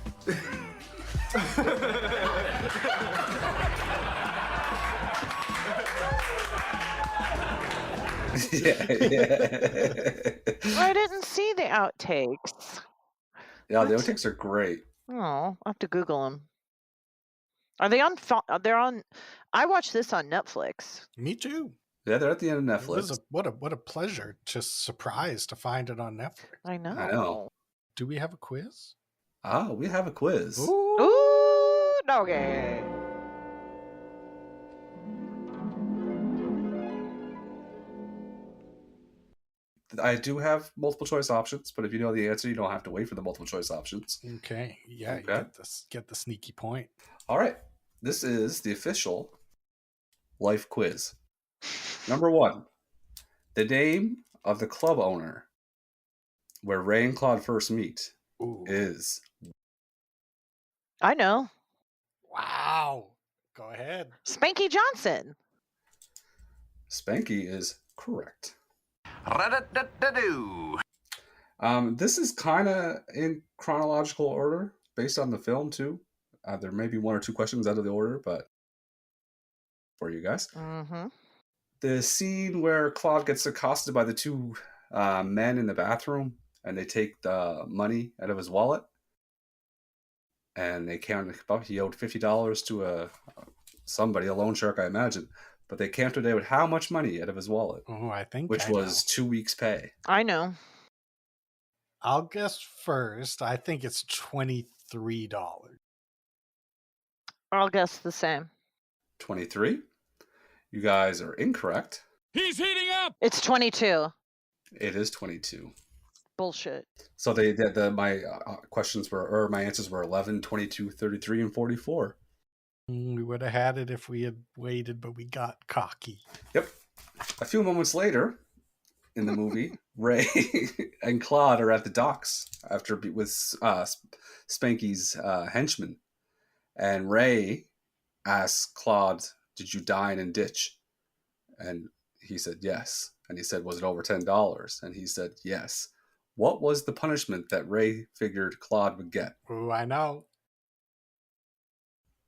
Yeah. I didn't see the outtakes. Yeah, the outtakes are great. Oh, I'll have to Google them. Are they on? They're on. I watched this on Netflix. Me too. Yeah, they're at the end of Netflix. What a pleasure, just surprised to find it on Netflix. I know. I know. Do we have a quiz? Ah, we have a quiz. Ooh, doggy. I do have multiple choice options, but if you know the answer, you don't have to wait for the multiple choice options. Okay. Yeah, Okay. You get the sneaky point. All right. This is the official life quiz. Number 1. The name of the club owner where Ray and Claude first meet is... I know. Wow. Go ahead. Spanky Johnson. Spanky is correct. Ra-da-da-da-doo. This is kind of in chronological order based on the film too. There may be 1 or 2 questions out of the order, but for you guys. Mm-hmm. The scene where Claude gets accosted by the 2 men in the bathroom, and they take the money out of his wallet, and they counted up. He owed $50 to somebody, a loan shark, I imagine. But they counted out how much money out of his wallet. Oh, I think which was 2 weeks' pay. I know. I'll guess first. I think it's $23. I'll guess the same. 23. You guys are incorrect. He's heating up. It's 22. It is 22. Bullshit. So my questions were, or my answers were 11, 22, 33, and 44. We would have had it if we had waited, but we got cocky. Yep. A few moments later in the movie, Ray and Claude are at the docks with Spanky's henchman. And Ray asks Claude, "Did you dine and ditch?" And he said, "Yes." And he said, "Was it over $10?" And he said, "Yes." What was the punishment that Ray figured Claude would get? Oh, I know.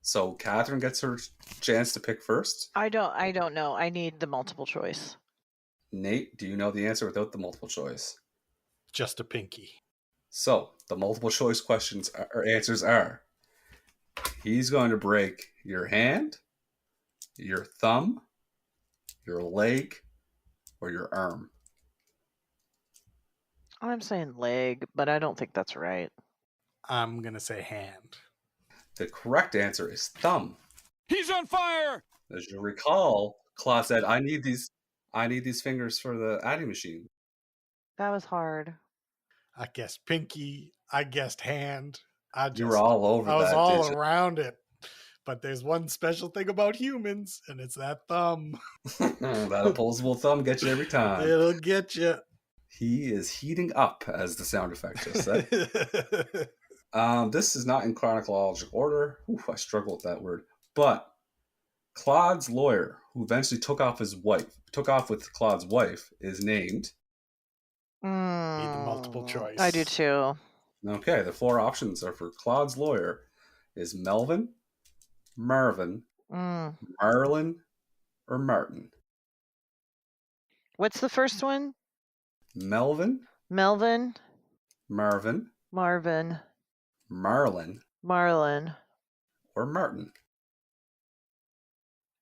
So Catherine gets her chance to pick first. I don't know. I need the multiple choice. Nate, do you know the answer without the multiple choice? Just a pinky. So the multiple choice questions or answers are: he's going to break your hand, your thumb, your leg, or your arm. I'm saying leg, but I don't think that's right. I'm going to say hand. The correct answer is thumb. He's on fire! As you recall, Claude said, I need these fingers for the adding machine. That was hard. I guessed pinky. I guessed hand. You were all over I was that, all did you? around it. But there's one special thing about humans, and it's that thumb. That opposable thumb gets you every time. It'll get you. He is heating up, as the sound effect just said. This is not in chronological order. Oof, I struggle with that word. But Claude's lawyer, who eventually took off with Claude's wife, is named. Need the multiple choice. I do too. Okay, the 4 options are for Claude's lawyer is Melvin, Marvin, Marlon, or Martin. What's the first one? Melvin, Marvin, Marlon, Marlon. or Martin.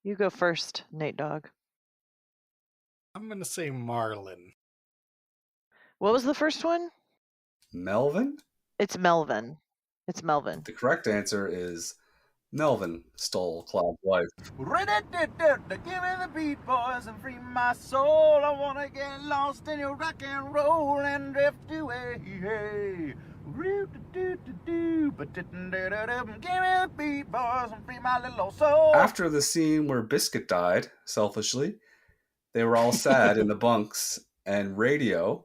You go first, Nate Dogg. I'm going to say Marlon. What was the first one? Melvin? It's Melvin. It's Melvin. The correct answer is Melvin stole Claude's wife. Give me the beat, boys, and free my soul. I wanna get lost in your rock and roll and drift away. Hey. Give me the beat, boys, and free my little old soul. After the scene where Biscuit died, selfishly, they were all sad in the bunks, and Radio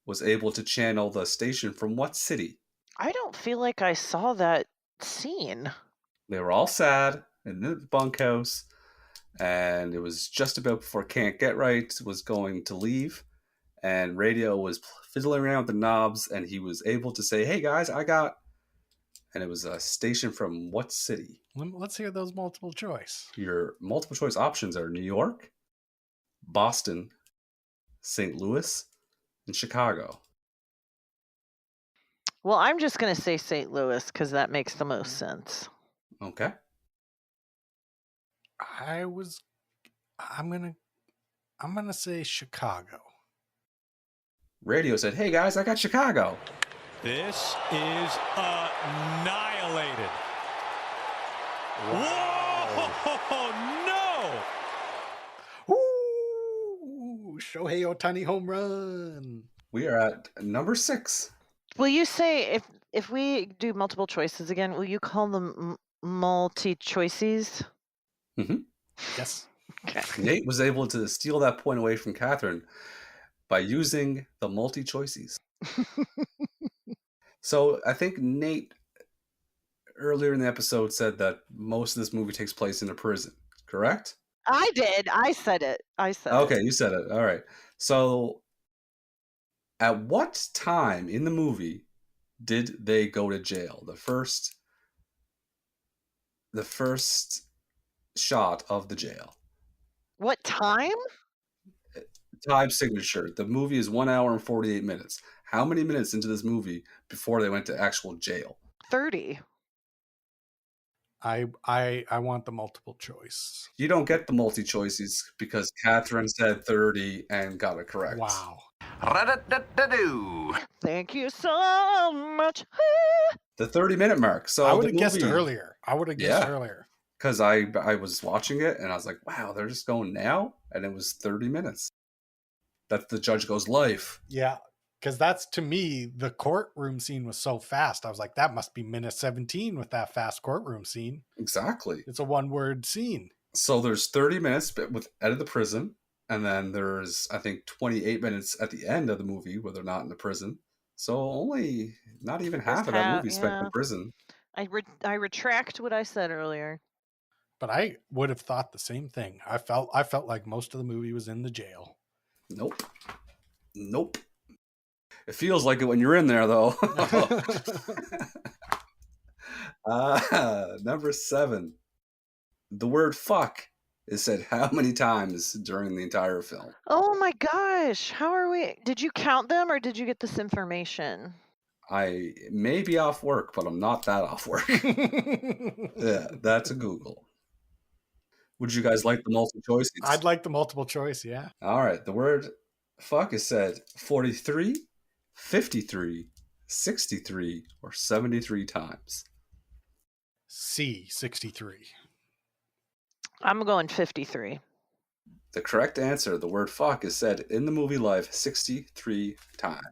was able to channel the station from what city? I don't feel like I saw that scene. They were all sad in the bunkhouse, and it was just about before Can't Get Right was going to leave, and Radio was fiddling around with the knobs, and he was able to say, hey guys, I got... And it was a station from what city? Let's hear those multiple choice. Your multiple choice options are New York, Boston, St. Louis, and Chicago. Well, I'm just going to say St. Louis because that makes the most sense. Okay. I'm gonna say Chicago. Radio said, hey guys, I got Chicago. This is annihilated. Wow. Whoa! No! Ooh, Shohei Ohtani home run. We are at number 6. Will you say, if we do multiple choices again, will you call them multi-choices? Mm-hmm. Yes. Okay. Nate was able to steal that point away from Catherine by using the multi-choices. So I think Nate earlier in the episode said that most of this movie takes place in a prison, correct? I did. I said it. Okay, you said it. All right. So at what time in the movie did they go to jail? The first shot of the jail. What time? Time signature. The movie is 1 hour and 48 minutes. How many minutes into this movie before they went to actual jail? 30. I want the multiple choice. You don't get the multi-choices because Catherine said 30 and got it correct. Wow. Thank you so much. The 30-minute mark. So I would have guessed earlier. Because I was watching it and I was like, wow, they're just going now? And it was 30 minutes. That the judge goes, life. Yeah. Because that's, to me, the courtroom scene was so fast. I was like, that must be minute 17 with that fast courtroom scene. Exactly. It's a one-word scene. So there's 30 minutes out of the prison. And then there's, I think, 28 minutes at the end of the movie where they're not in the prison. So only not even half of that movie spent in prison. I retract what I said earlier. But I would have thought the same thing. I felt like most of the movie was in the jail. Nope. It feels like it when you're in there, though. Number 7. The word fuck is said how many times during the entire film? Oh my gosh. How are we? Did you count them or did you get this information? I may be off work, but I'm not that off work. Yeah, that's a Google. Would you guys like the multiple choices? I'd like the multiple choice, yeah. All right. The word fuck is said 43, 53, 63, or 73 times. C, 63. I'm going 53. The correct answer, the word fuck, is said in the movie life 63 times.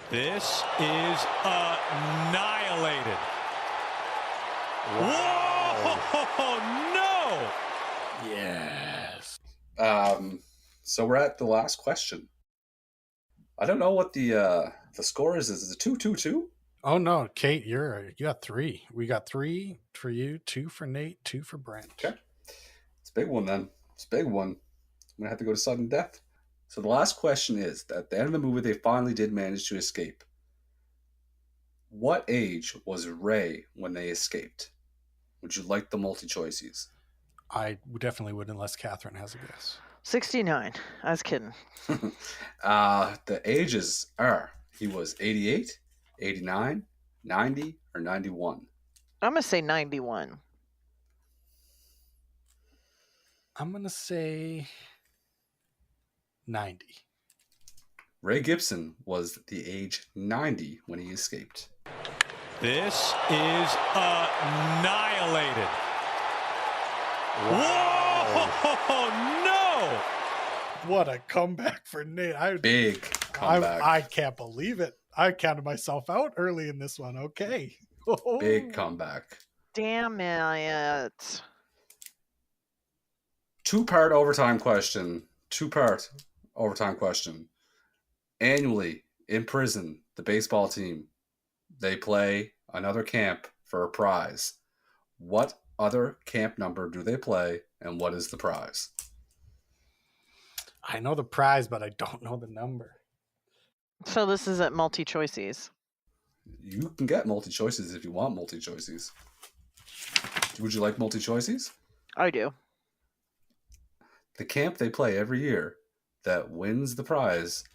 This is annihilated. Whoa! No! Yes. So we're at the last question. I don't know what the score is. Is it 2-2-2? Oh no, Kate, you got 3. We got 3 for you, 2 for Nate, 2 for Brent. Okay. It's a big one then. It's a big one. I'm going to have to go to sudden death. So the last question is, at the end of the movie, they finally did manage to escape. What age was Ray when they escaped? Would you like the multi-choices? I definitely would, unless Catherine has a guess. 69. I was kidding. The ages are, he was 88, 89, 90, or 91. I'm going to say 91. I'm going to say 90. Ray Gibson was the age 90 when he escaped. This is annihilated. Whoa! No! What a comeback for Nate. Big comeback. I can't believe it. I counted myself out early in this one. Okay. Big comeback. Damn it. Two-part overtime question. Annually, in prison, the baseball team, they play another camp for a prize. What other camp number do they play, and what is the prize? I know the prize, but I don't know the number. So this isn't multi-choices. You can get multi-choices if you want multi-choices. Would you like multi-choices? I do. The camp they play every year that wins the prize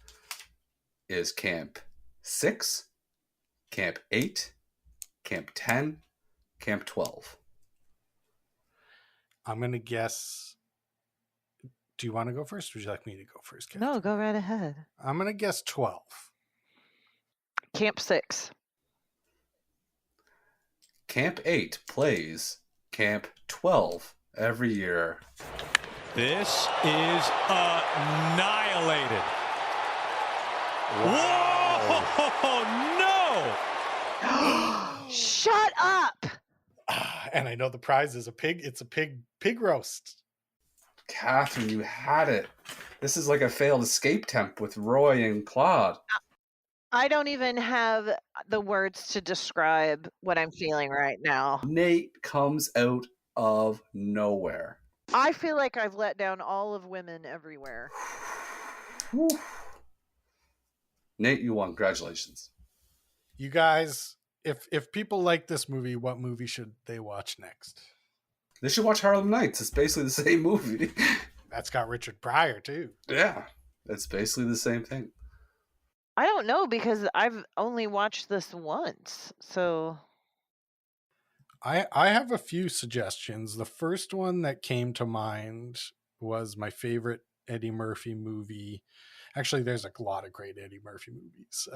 is Camp 6, Camp 8, Camp 10, Camp 12. I'm going to guess. Do you want to go first, or would you like me to go first, Catherine? No, go right ahead. I'm going to guess 12. Camp 6. Camp 8 plays Camp 12 every year. This is annihilated. Whoa! No! Shut up! And I know the prize is a pig. It's a pig roast. Catherine, you had it. This is like a failed escape attempt with Roy and Claude. I don't even have the words to describe what I'm feeling right now. Nate comes out of nowhere. I feel like I've let down all of women everywhere. Whew. Nate, you won. Congratulations. You guys, if people like this movie, what movie should they watch next? They should watch Harlem Nights. It's basically the same movie. That's got Richard Pryor, too. Yeah. It's basically the same thing. I don't know because I've only watched this once. So I have a few suggestions. The first one that came to mind was my favorite Eddie Murphy movie. Actually, there's a lot of great Eddie Murphy movies.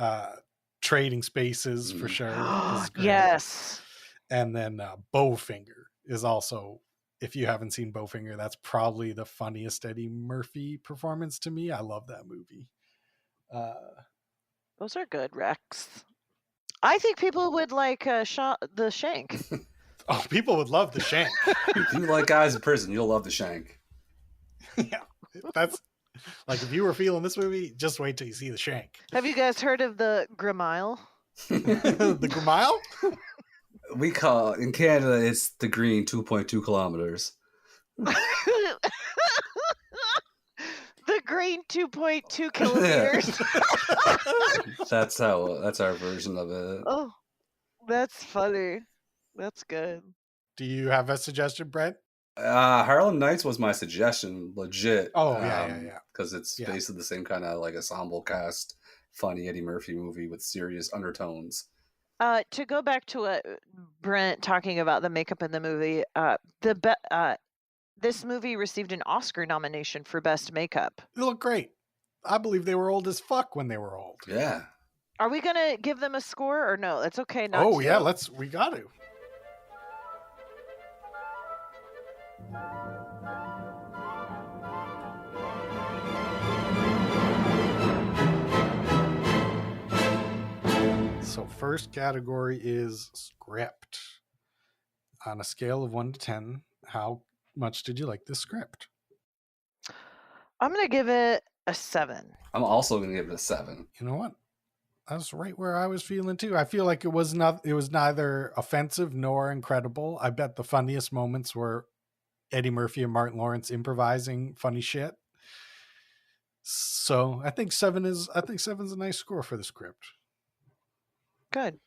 Trading Spaces, for sure. Is great. Yes. And then Bowfinger is also, if you haven't seen Bowfinger, that's probably the funniest Eddie Murphy performance to me. I love that movie. Those are good, Rex. I think people would like the Shank. Oh, people would love The Shank. If you like guys in prison, you'll love The Shank. Yeah, that's like, if you were feeling this movie, just wait till you see The Shank. Have you guys heard of the Grimile? The Grimile? We call, in Canada, it's the green 2.2 kilometers. The green 2.2 kilometers. That's our version of it. Oh, that's funny. That's good. Do you have a suggestion, Brent? Harlem Nights was my suggestion, legit. Oh, yeah. Because it's Yeah. basically the same kind of like ensemble cast, funny Eddie Murphy movie with serious undertones. To go back to what Brent talking about the makeup in the movie, this movie received an Oscar nomination for best makeup. They look great. I believe they were old as fuck when they were old. Yeah. Are we gonna give them a score or no? It's okay not Oh, to. yeah, we got to. So first category is script. On a scale of 1 to 10, how much did you like this script? I'm gonna give it a 7. I'm also going to give it a 7. You know what? That's right where I was feeling too. I feel like it was neither offensive nor incredible. I bet the funniest moments were Eddie Murphy and Martin Lawrence improvising funny shit. So I think 7's a nice score for the script. Good.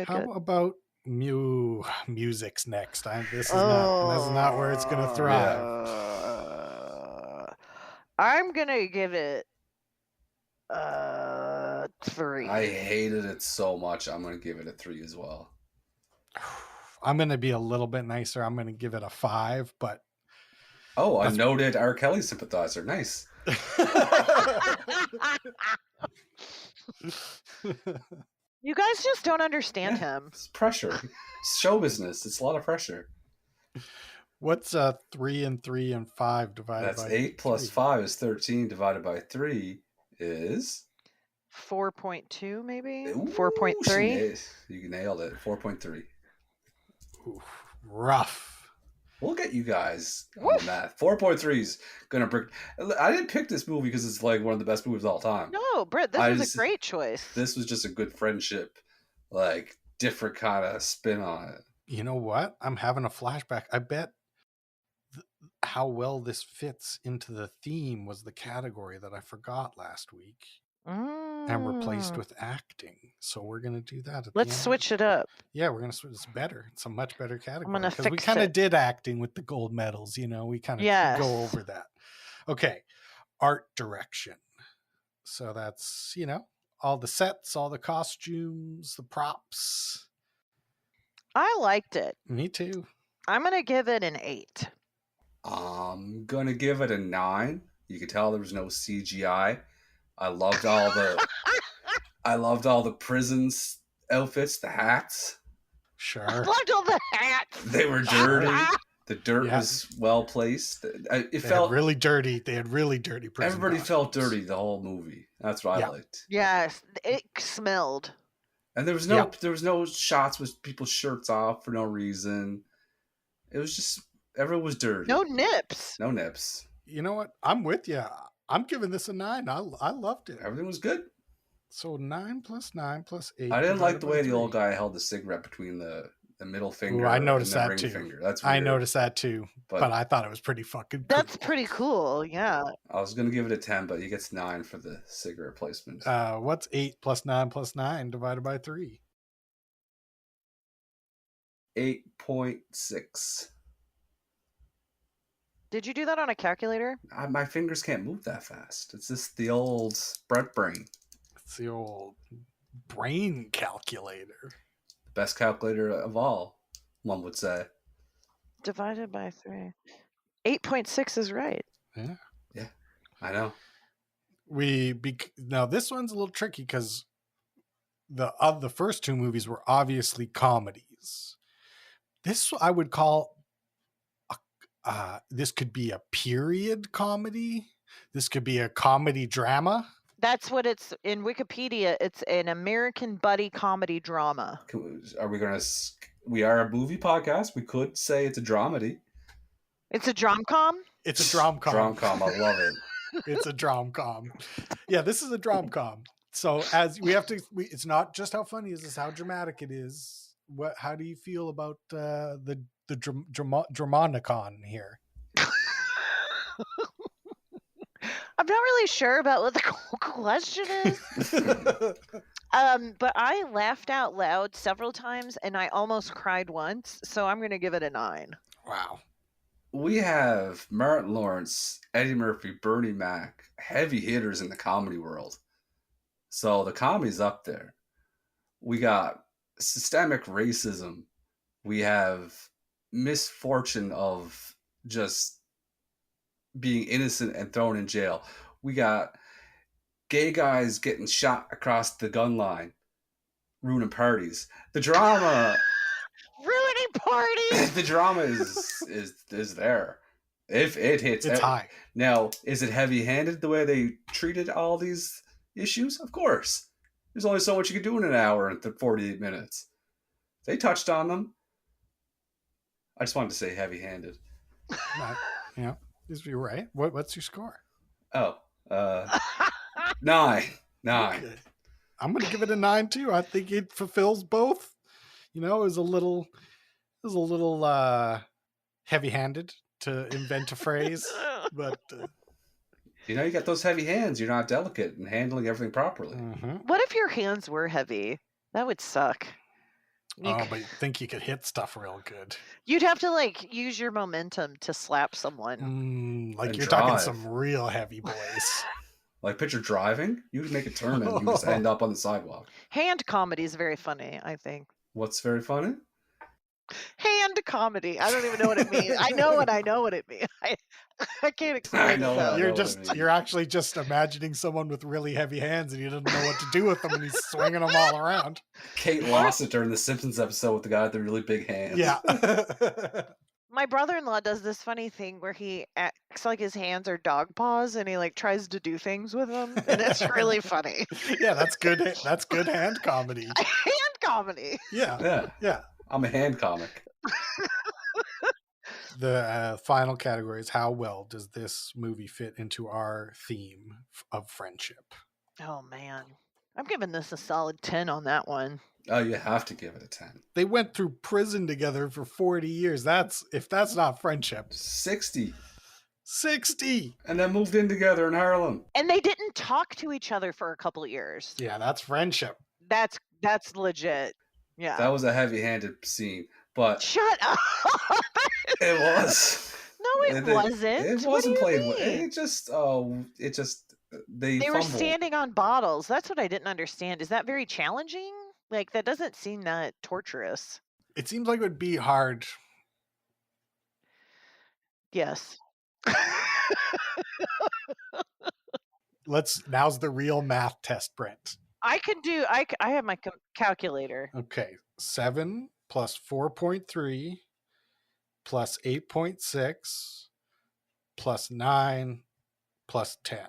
How about music's next? This is not where it's gonna thrive. I'm gonna give it 3. I hated it so much. I'm going to give it a 3 as well. I'm gonna be a little bit nicer. I'm gonna give it a 5, but Oh, a noted R. Kelly sympathizer. Nice. You guys just don't understand him. It's pressure. It's show business. It's a lot of pressure. What's 3 and 3 and 5 divided That's by 8 plus 3? 5 is 13 divided by 3 is 4.2 maybe? Ooh, 4.3? You nailed it. 4.3. Rough. We'll get you guys on the math. 4.3 is gonna break. I didn't pick this movie because it's like one of the best movies of all time. No, Britt, this was a great choice. This was just a good friendship, like different kind of spin on it. You know what? I'm having a flashback. I bet how well this fits into the theme was the category that I forgot last week and replaced with acting. So we're going to do that. Let's switch it up. Yeah, we're going to switch. It's better. It's a much better category. I'm going to fix we kind of did acting with the gold medals, you know, we kind of go over that. Okay. Art direction. So that's, you know, all the sets, all the costumes, the props. I liked it. Me too. I'm going to give it an 8. I'm going to give it a 9. You could tell there was no CGI. I loved all the prisons outfits, the hats. Sure. I loved all the hats. They were dirty. The dirt was well placed. It felt really dirty. They had really dirty prison Everybody costumes. felt dirty the whole movie. That's what I liked. Yes, it smelled. And there was no shots with people's shirts off for no reason. It was just everyone was dirty. No nips. No nips. You know what? I'm with you. I'm giving this a 9. I loved it. Everything was good. So 9 plus 9 plus 8. I didn't like the way the old guy held the cigarette between the middle finger. Ooh, I noticed and the that ring too. Finger. That's weird. I noticed that too, but I thought it was pretty fucking cool. That's pretty cool. Yeah. I was gonna give it a 10, but he gets 9 for the cigarette placement. What's 8 plus 9 divided by 3? 8.6. Did you do that on a calculator? My fingers can't move that fast. It's just the old Brent brain. It's the old brain calculator. The best calculator of all, one would say. Divided by 3. 8.6 is right. Yeah. Yeah, I know. Now this one's a little tricky because the first two movies were obviously comedies. This I would call this could be a period comedy. This could be a comedy drama. That's what it's in Wikipedia. It's an American buddy comedy drama. We are a movie podcast. We could say it's a dramedy. It's a drom-com? It's a drom-com. Drom-com, I love it. It's a drom-com. Yeah, this is a drom-com. So it's not just how funny is this, how dramatic it is. How do you feel about the Dramaticon here? I'm not really sure about what the question is. But I laughed out loud several times, and I almost cried once, so I'm going to give it a 9. Wow. We have Martin Lawrence, Eddie Murphy, Bernie Mac, heavy hitters in the comedy world. So the comedy's up there. We got systemic racism. We have misfortune of just being innocent and thrown in jail. We got gay guys getting shot across the gun line, ruining parties. The drama, Ruining parties. the drama is there. If it hits, It's high. Now, is it heavy-handed the way they treated all these issues? Of course. There's only so much you can do in an hour and 48 minutes. They touched on them. I just wanted to say heavy-handed. Yeah, you're right. What's your score? Oh, 9. Okay. I'm going to give it a 9 too. I think it fulfills both. You know, it was a little heavy-handed to invent a phrase, but you know, you got those heavy hands. You're not delicate and handling everything properly. What if your hands were heavy? That would suck. But you think you could hit stuff real good. You'd have to like use your momentum to slap someone. Like And you're drive. talking some real heavy boys. Like picture driving, you can make a turn and you just end up on the sidewalk. Hand comedy is very funny, I think. What's very funny? Hand comedy. I don't even know what it means. I know what it means. I can't explain know it. that. though. You're actually just imagining someone with really heavy hands and you don't know what to do with them and he's swinging them all around. Kate lost it during the Simpsons episode with the guy with the really big hands. Yeah. My brother-in-law does this funny thing where he acts like his hands are dog paws and he like tries to do things with them, and it's really funny. Yeah, that's good. That's good hand comedy. Hand comedy. Yeah. I'm a hand comic. The final category is how well does this movie fit into our theme of friendship? Oh man, I'm giving this a solid 10 on that one. Oh, you have to give it a 10. They went through prison together for 40 years. If that's not friendship. 60. 60. And then moved in together in Harlem. And they didn't talk to each other for a couple of years. Yeah, that's friendship. That's legit. Yeah. That was a heavy-handed scene, but Shut up. it was. No, it wasn't. It wasn't played. It just. They were fumbled. standing on bottles. That's what I didn't understand. Is that very challenging? Like, that doesn't seem that torturous. It seems like it would be hard. Yes. Now's the real math test, Brent. I have my calculator. Okay. 7 plus 4.3 plus 8.6 plus 9 plus 10.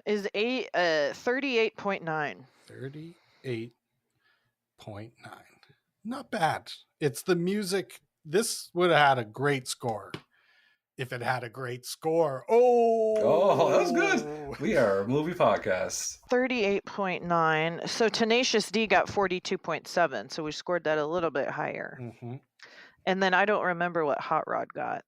Is 38.9. 38.9. Not bad. It's the music. This would have had a great score if it had a great score. Oh, that was good. We are a movie podcast. 38.9. So Tenacious D got 42.7. So we scored that a little bit higher. Mm-hmm. And then I don't remember what Hot Rod got.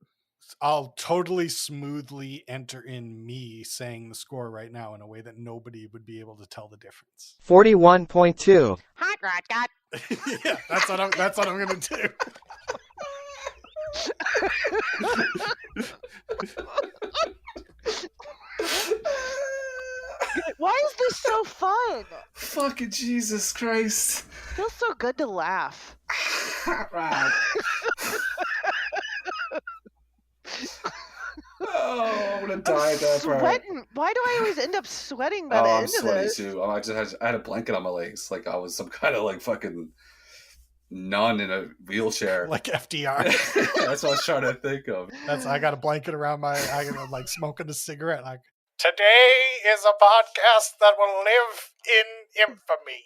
I'll totally smoothly enter in me saying the score right now in a way that nobody would be able to tell the difference. 41.2. Hot Rod got. Yeah, that's what I'm gonna do. Why is this so fun? Fucking Jesus Christ. It feels so good to laugh. Right. Oh, I'm gonna die at that part. Sweating. Why do I always end up sweating by the I'm end of sweaty this? too. I had a blanket on my legs, like I was some kind of like fucking nun in a wheelchair. Like FDR. That's what I was trying to think of. I got a blanket around I'm like smoking a cigarette. Like, today is a podcast that will live in infamy.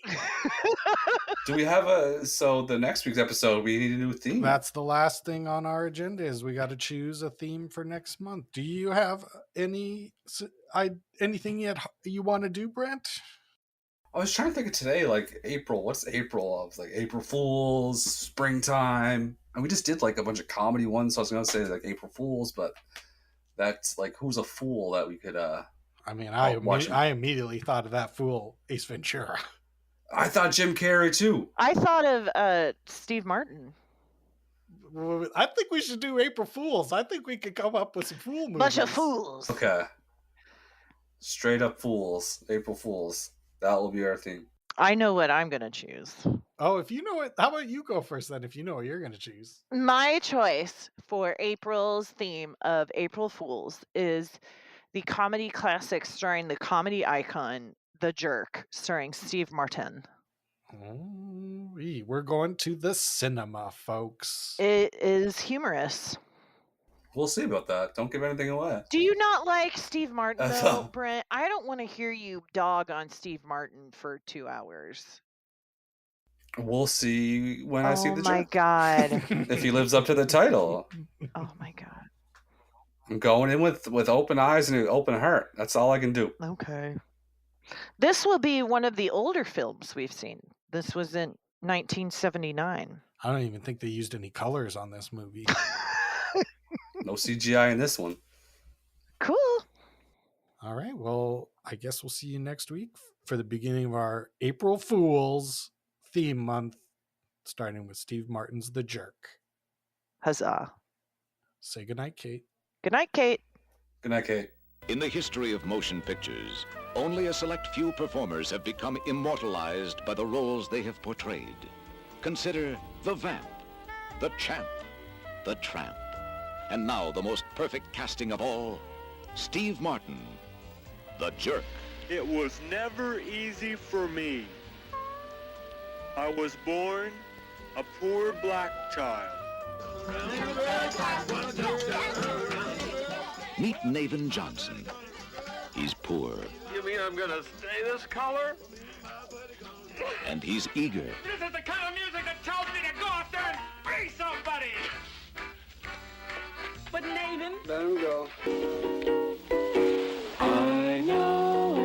Do we have so the next week's episode, we need a new theme. That's the last thing on our agenda is we got to choose a theme for next month. Do you have anything you want to do, Brent? I was trying to think of today, like April. What's April of? Like April Fools, springtime. And we just did like a bunch of comedy ones. So I was going to say like April Fools, but that's like, who's a fool that we could... I mean, watching. I immediately thought of that fool, Ace Ventura. I thought Jim Carrey too. I thought of Steve Martin. I think we should do April Fools. I think we could come up with some fool movies. Bunch of fools. Okay. Straight up fools. April Fools. That will be our theme. I know what I'm going to choose. Oh, if you know it, how about you go first then if you know what you're going to choose? My choice for April's theme of April Fools is the comedy classic starring the comedy icon, The Jerk, starring Steve Martin. Oh, we're going to the cinema, folks. It is humorous. We'll see about that. Don't give anything away. Do you not like Steve Martin, though, Brent? I don't want to hear you dog on Steve Martin for 2 hours. We'll see when I see the Oh, my Jerk. God. If he lives up to the title. Oh, my God. I'm going in with open eyes and an open heart. That's all I can do. Okay. This will be one of the older films we've seen. This was in 1979. I don't even think they used any colors on this movie. No CGI in this one. Cool. All right. Well, I guess we'll see you next week for the beginning of our April Fools theme month, starting with Steve Martin's The Jerk. Huzzah. Say goodnight, Kate. Good night, Kate. Good night, Kate. In the history of motion pictures, only a select few performers have become immortalized by the roles they have portrayed. Consider the Vamp, the Champ, the Tramp. And now the most perfect casting of all, Steve Martin, The Jerk. It was never easy for me. I was born a poor black child. Meet Nathan Johnson. He's poor. You mean I'm gonna stay this color? And he's eager. This is the kind of music that tells me to go out there and be somebody! But Nathan... Let him go. I know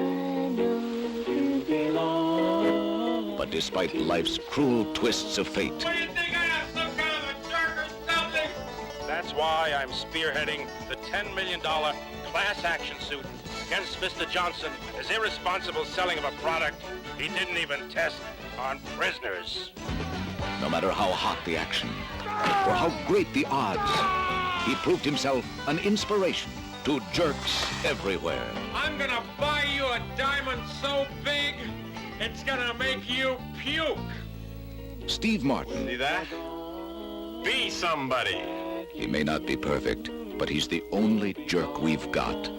you belong. But despite life's cruel twists of fate, What do you think I am, some kind of a jerk or something? That's why I'm spearheading the $10 million class action suit against Mr. Johnson as irresponsible selling of a product he didn't even test on prisoners. no matter how hot the action or how great the odds, he proved himself an inspiration to jerks everywhere. I'm gonna buy you a diamond so big, it's gonna make you puke. Steve Martin. See that? Be somebody. He may not be perfect, but he's the only jerk we've got.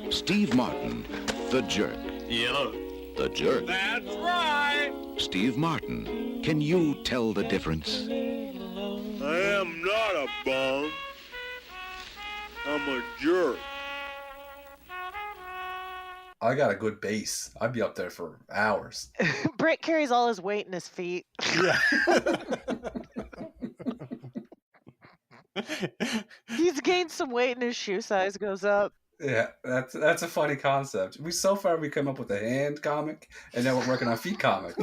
Steve Martin, the jerk. Yellow. The jerk. That's right. Steve Martin. Can you tell the difference? I am not a bum. I'm a jerk. I got a good base. I'd be up there for hours. Brent carries all his weight in his feet. Yeah. He's gained some weight and his shoe size goes up. Yeah, that's a funny concept. So far we come up with a hand comic, and now we're working on feet comic.